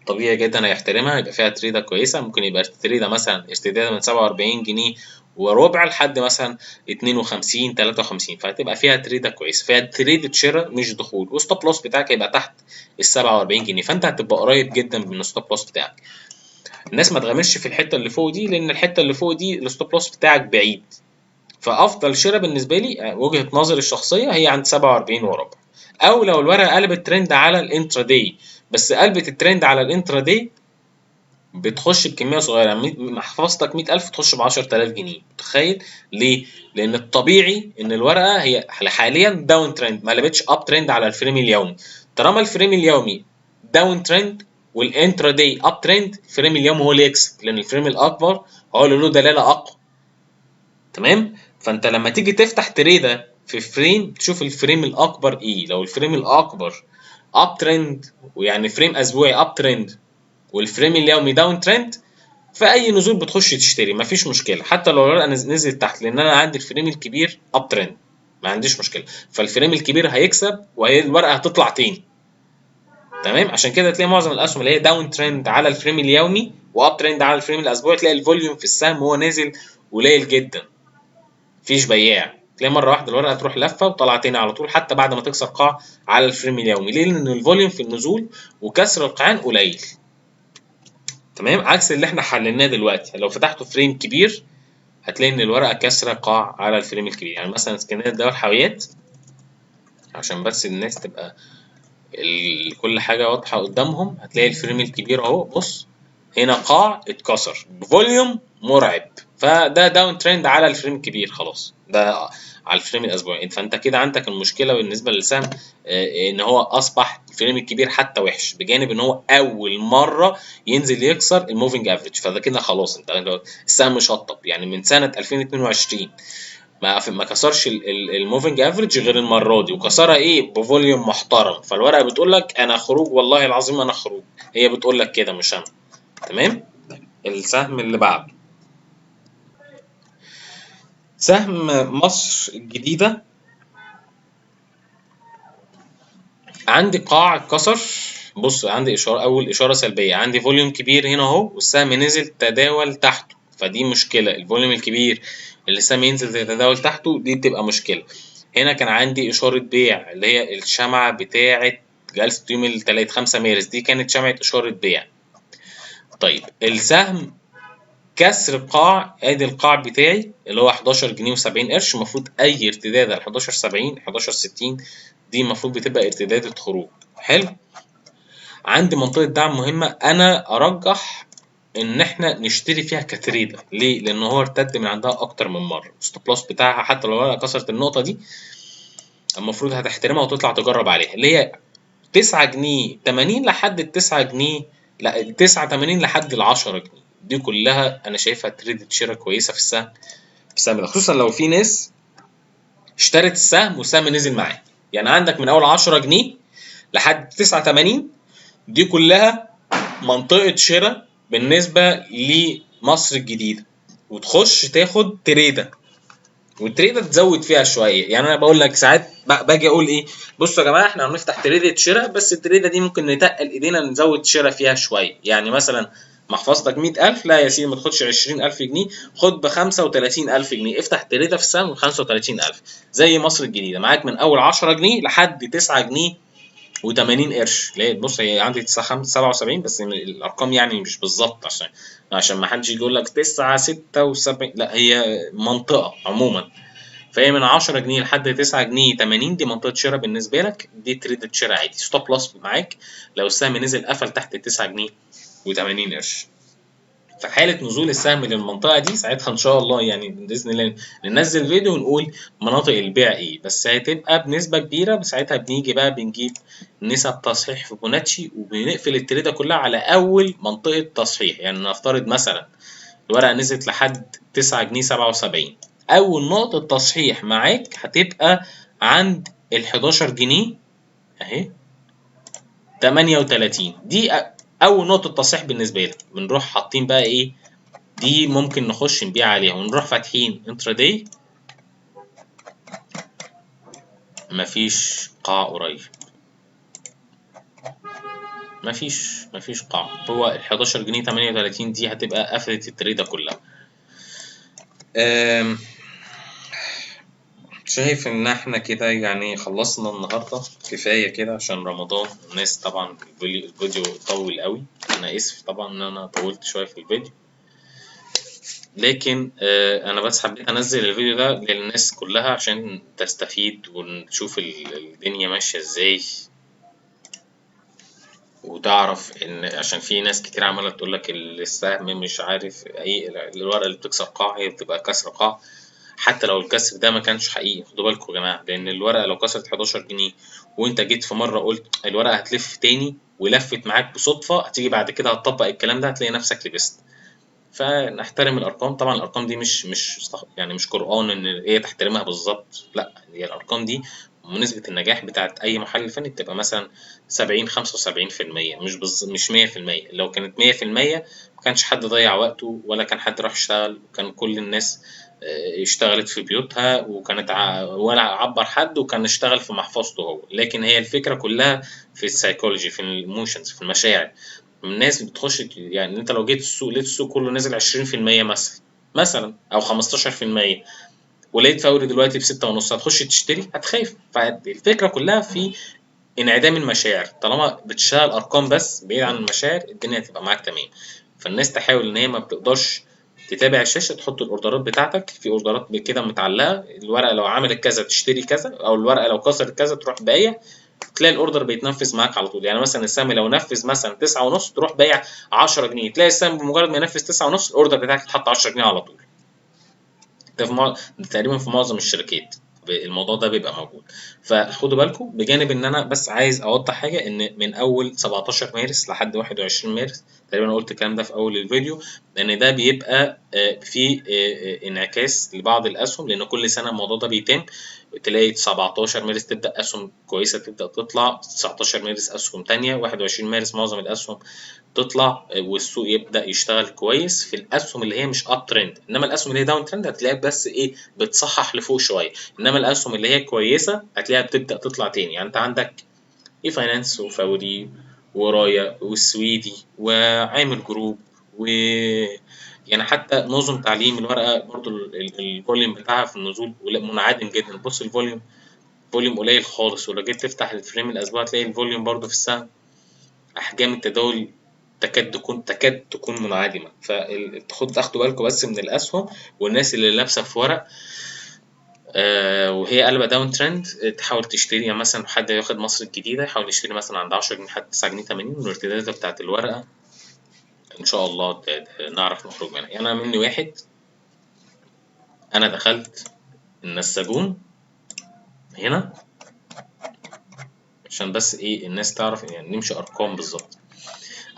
طبيعي جدا هيحترمها، يبقى فيها تريدة كويسة. ممكن يبقى تريدة مثلا ارتدادة من 47 جنيه وربع لحد مثلا 52 53، فهتبقى فيها تريدة كويسة، فيها تريدة شراء مش دخول. والستوب لوس بتاعك هيبقى تحت ال 47 جنيه، فانت هتبقى قريب جدا من الستوب لوس بتاعك. الناس ما تغامرش في الحتة اللي فوق دي، لان الحتة اللي فوق دي الستوب لوس بتاعك بعيد. فافضل شراء بالنسبه لي وجهه نظري الشخصيه هي عند 47 وربع. او لو الورقه قلبت ترند على الانترا داي، بس قلبت الترند على الانترا داي بتخش بكميه صغيره، محفظتك 100,000 تخش ب 10,000 جنيه. متخيل ليه؟ لان الطبيعي ان الورقه هي حاليا داون ترند، ما قلبتش اب ترند على الفريم اليومي. طالما الفريم اليومي داون ترند والانترا داي اب ترند، الفريم اليومي هو اللي يكسب، لان الفريم الاكبر هو اللي له دلاله اقوى. تمام؟ فانت لما تيجي تفتح تريده في فريم تشوف الفريم الاكبر ايه. لو الفريم الاكبر اب ترند، ويعني فريم اسبوعي اب ترند والفريم اليومي داون ترند، في اي نزول بتخش تشتري مفيش مشكله، حتى لو الورقه نزلت تحت، لان انا عندي الفريم الكبير اب ترند ما عنديش مشكله، فالفريم الكبير هيكسب وهي الورقه هتطلع تاني. تمام؟ عشان كده تلاقي معظم الاسهم اللي هي داون ترند على الفريم اليومي واب ترند على الفريم الاسبوعي، تلاقي الفوليوم في السهم هو نازل قليل جدا، مفيش بياع، تلاقي مره واحده الورقه تروح لفه وطلع تاني على طول حتى بعد ما تكسر قاع على الفريم اليومي. ليه؟ لان الفوليوم في النزول وكسر القاعان قليل. تمام؟ عكس اللي احنا حللناه دلوقتي، لو فتحته فريم كبير هتلاقي ان الورقه كسره قاع على الفريم الكبير. يعني مثلا سكنات دول حاويات عشان بس الناس تبقى كل حاجه واضحه قدامهم، هتلاقي الفريم الكبير اهو، بص هنا قاع اتكسر بفوليوم مرعب، فده داون ترند على الفريم الكبير خلاص، ده على الفريم الاسبوعي. فانت كده عندك المشكله بالنسبه للسهم ان هو اصبح الفريم الكبير حتى وحش، بجانب ان هو اول مره ينزل يكسر الموفينج افريج، فده كده خلاص انت السهم شطب. يعني من سنه 2022 ما كسرش الموفينج افريج غير المره دي، وكسرها ايه بفوليوم محترم، فالورقه بتقول لك انا خروج، والله العظيم انا خروج، هي بتقول لك كده مش انا. تمام؟ السهم اللي بعده سهم مصر الجديده، عندي قاع اتكسر. بص عندي اشاره، اول اشاره سلبيه عندي فوليوم كبير هنا اهو والسهم نزل تداول تحته، فدي مشكله. الفوليوم الكبير اللي السهم ينزل يتداول تحته دي بتبقى مشكله. هنا كان عندي اشاره بيع اللي هي الشمعه بتاعه جلسه يوم الثلاث 5 مارس، دي كانت شمعه اشاره بيع. طيب السهم كسر قاع، ادي القاع بتاعي اللي هو 11 جنيه و70 قرش، المفروض اي ارتداد على 11.70 11.60 دي المفروض بتبقى ارتدادة خروج. حلو. عندي منطقة دعم مهمة، انا ارجح ان احنا نشتري فيها كتريدة. ليه؟ لان هو ارتد من عندها اكتر من مرة، الستوب لوس بتاعها حتى لو كسرت النقطة دي المفروض هتحترمها وتطلع تجرب عليها، اللي هي 9 جنيه 80 لحد ال 9 جنيه، لا 9 80 لحد ال 10 جنيه، دي كلها انا شايفها تريدة شراء كويسة في السهم ده، خصوصا لو في ناس اشترت السهم والسهم نزل معاه. يعني عندك من اول 10 جنيه لحد 9.80 دي كلها منطقة شراء بالنسبة لمصر الجديدة، وتخش تاخد تريدة والتريدة تزود فيها شوية. يعني انا بقول لك ساعات باجي اقول ايه، بصوا يا جماعة احنا هنفتح تريدة شراء، بس التريدة دي ممكن نتقل ايدينا نزود شراء فيها شوية. يعني مثلا محفظتك 100,000، لا يا سيدي ما تاخدش 20,000 جنيه، خد ب 35,000 جنيه، افتح تريدة في السهم ب 35,000 زي مصر الجديدة، معاك من أول 10 جنيه لحد 9 جنيه و80 قرش. ليه؟ بص هي عندي 77 بس الأرقام يعني مش بالظبط، عشان ما حدش يجي يقول لك 9 76، لا هي منطقة عموما. فهي من 10 جنيه لحد 9 جنيه 80 دي منطقة شراء بالنسبة لك، دي تريدة شراء عادي، ستوب لوس معاك لو السهم نزل قفل تحت 9 جنيه و80 قرش. في حالة نزول السهم للمنطقة دي ساعتها إن شاء الله يعني بإذن الله ننزل فيديو ونقول مناطق البيع إيه، بس هتبقى بنسبة كبيرة. ساعتها بنيجي بقى بنجيب نسب تصحيح فيبوناتشي وبنقفل التريدة كلها على أول منطقة تصحيح. يعني نفترض مثلا الورقة نزلت لحد 9 جنيه 77، أول نقطة تصحيح معاك هتبقى عند ال 11 جنيه أهي 38، دي أول نقطة تصحيح بالنسبة لك. بنروح حاطين بقى إيه، دي ممكن نخش نبيع عليها ونروح فاتحين انتراداي، مفيش قاع قريب، مفيش قاع، هو ال 11 جنيه 38 دي هتبقى قفلت التريدة كلها. شايف ان احنا كده يعني خلصنا النهارده، كفايه كده عشان رمضان الناس طبعا الفيديو طول قوي، انا اسف طبعا ان انا طولت شويه في الفيديو. لكن انا بس حبيت انزل الفيديو ده للناس كلها عشان تستفيد ونشوف الدنيا ماشية ازاي، وتعرف ان عشان في ناس كتير عمالة تقول لك السهم مش عارف اي الورقة اللي بتكسر قاع هي بتبقى كسر قاع. حتى لو الكسر ده ما كانش حقيقي، خدوا بالكم يا جماعة، لان الورقة لو كسرت 11 جنيه وانت جيت في مرة قلت الورقة هتلف تاني ولفت معاك بصدفة، هتيجي بعد كده هتطبق الكلام ده هتلاقي نفسك لبست. فنحترم الارقام. طبعا الارقام دي يعني مش قرآن ان هي تحترمها بالظبط، لا، هي الارقام دي نسبة النجاح بتاعت اي محلل فني بتبقى مثلا 70 75%، مش 100%. لو كانت 100% ما كانش حد ضيع وقته ولا كان حد راح يشتغل، وكان كل الناس اشتغلت في بيوتها وكانت ولا عبر حد وكان اشتغل في محفظته هو. لكن هي الفكرة كلها في السايكولوجي، في الايموشنز، في المشاعر. الناس بتخش يعني انت لو جيت السوق لقيت السوق كله نزل 20% مثلا او 15%، ولقيت فوري دلوقتي بستة ونص، هتخش تشتري؟ هتخاف. فالفكرة كلها في انعدام المشاعر. طالما بتشتغل ارقام بس بعيد عن المشاعر الدنيا هتبقى معاك تمام. فالناس تحاول ان هي ما بتقدرش تتابع الشاشة تحط الاوردرات بتاعتك في اوردرات كده متعلقة، الورقة لو عملت كذا تشتري كذا، او الورقة لو كسرت كذا تروح بايع، تلاقي الاوردر بيتنفذ معاك على طول. يعني مثلا السهم لو نفذ مثلا 9 ونص تروح بايع 10 جنيه، تلاقي السهم بمجرد ما ينفذ 9 ونص الاوردر بتاعك اتحط 10 جنيه على طول. ده تقريبا في معظم الشركات الموضوع ده بيبقى موجود. فخدوا بالكم، بجانب ان انا بس عايز اوضح حاجه، ان من اول 17 مارس لحد 21 مارس تقريبا قلت الكلام ده في اول الفيديو، لان ده بيبقى في انعكاس لبعض الاسهم، لان كل سنه الموضوع ده بيتم. تلاقي 17 مارس تبدا اسهم كويسه تبدا تطلع، 19 مارس اسهم تانية، 21 مارس معظم الاسهم تطلع والسوق يبدا يشتغل كويس في الاسهم اللي هي مش اب ترند. انما الاسهم اللي هي داون ترند هتلاقيها بس ايه بتصحح لفوق شويه، انما الاسهم اللي هي كويسه هتلاقيها بتبدا تطلع تاني. يعني انت عندك اي فاينانس وفوري ورايا والسويدي وعامل جروب و يعني حتى نظم تعليم الورقه برضو الفوليوم بتاعها في النزول منعدم جدا. بص الفوليوم، فوليوم قليل خالص، ولو جيت تفتح الفريم الاسبوع تلاقي الفوليوم برضو في السهم احجام التداول تكاد تكون منعدمه. تاخدوا بالكم بس من الاسهم والناس اللي لابسه في ورق وهي قلبة داون ترند تحاول تشتري. يعني مثلا حد ياخد مصر الجديدة يحاول يشتري مثلا عند 10 جنيه لحد 9 جنيه 80، والارتدادات بتاعت الورقة إن شاء الله نعرف نخرج منها. يعني أنا مني واحد، أنا دخلت النساجون هنا عشان بس إيه الناس تعرف يعني نمشي أرقام بالظبط.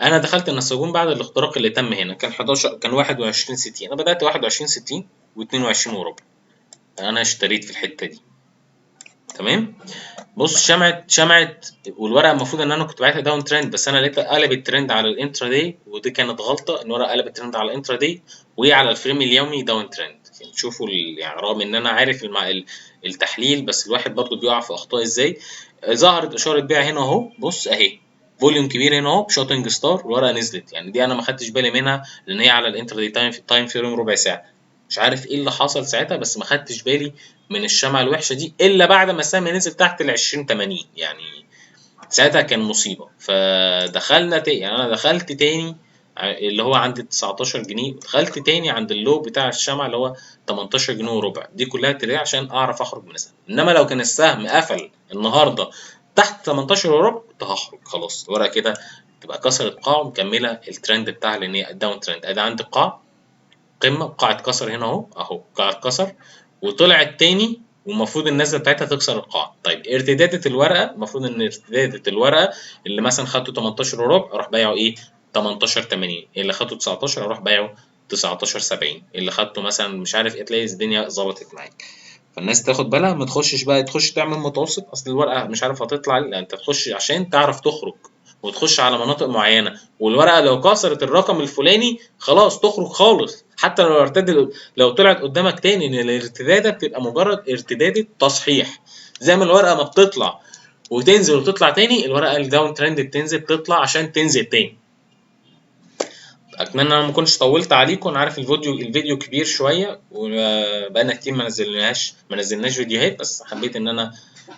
أنا دخلت النساجون بعد الاختراق اللي تم هنا، كان 11 كان 21.60، أنا بدأت 21.60 و22 وربع، أنا اشتريت في الحتة دي. تمام. بص شمعت والورقه المفروض ان انا كنت باعتها داون ترند، بس انا لقيتها قلبت ترند على الانترا داي، ودي كانت غلطه ان الورقه قلبت ترند على الانترا داي وهي على الفريم اليومي داون ترند. يعني تشوفوا يعني رغم ان انا عارف التحليل، بس الواحد برضو بيقع في اخطاء ازاي. ظهرت اشاره بيع هنا اهو، بص اهي فوليوم كبير هنا اهو بشوتنج ستار، الورقه نزلت. يعني دي انا ما خدتش بالي منها لان هي على الانترا داي تايم فريم ربع ساعه. مش عارف ايه اللي حصل ساعتها، بس ما خدتش بالي من الشمعة الوحشة دي إلا بعد ما السهم نزل تحت ال20 80. يعني ساعتها كان مصيبة. فدخلنا تاني، يعني أنا دخلت تاني اللي هو عند 19 جنيه، دخلت تاني عند اللو بتاع الشمعة اللي هو 18 جنيه وربع. دي كلها تريق عشان أعرف أخرج من السهم. إنما لو كان السهم قفل النهاردة تحت 18 وربع كنت هخرج خلاص، الورقة كده تبقى كسرت قاع ومكملة الترند بتاعها لأن هي الداون ترند. أدي عندي قاع قمة، قاع اتكسر هنا اهو قاع اتكسر وطلعت تاني، والمفروض النزله بتاعتها تكسر القاع. طيب ارتدادة الورقة، المفروض ان ارتدادة الورقة اللي مثلا خدته 18 وربع اروح بايعه ايه 18 80، اللي خدته 19 اروح بايعه 19 70، اللي خدته مثلا مش عارف ايه، تلاقي الدنيا ظبطت معاك. فالناس تاخد بالها ما تخشش بقى تخش تعمل متوسط، اصل الورقة مش عارف هتطلع، لا انت تخش عشان تعرف تخرج وتخش على مناطق معينة، والورقة لو كسرت الرقم الفلاني خلاص تخرج خالص. حتى لو لو طلعت قدامك تاني ان الارتدادة بتبقى مجرد ارتدادة تصحيح، زي ما الورقة ما بتطلع وتنزل وتطلع تاني، الورقة الداون ترند بتنزل تطلع عشان تنزل تاني. اتمنى انا ما كنتش طولت عليكم، انا عارف الفيديو كبير شويه وبقالنا كتير ما نزلناش فيديوهات، بس حبيت ان انا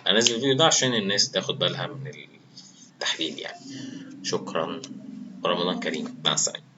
انزل الفيديو ده عشان الناس تاخد بالها من التحليل يعني. شكرا ورمضان كريم، مع السلامه.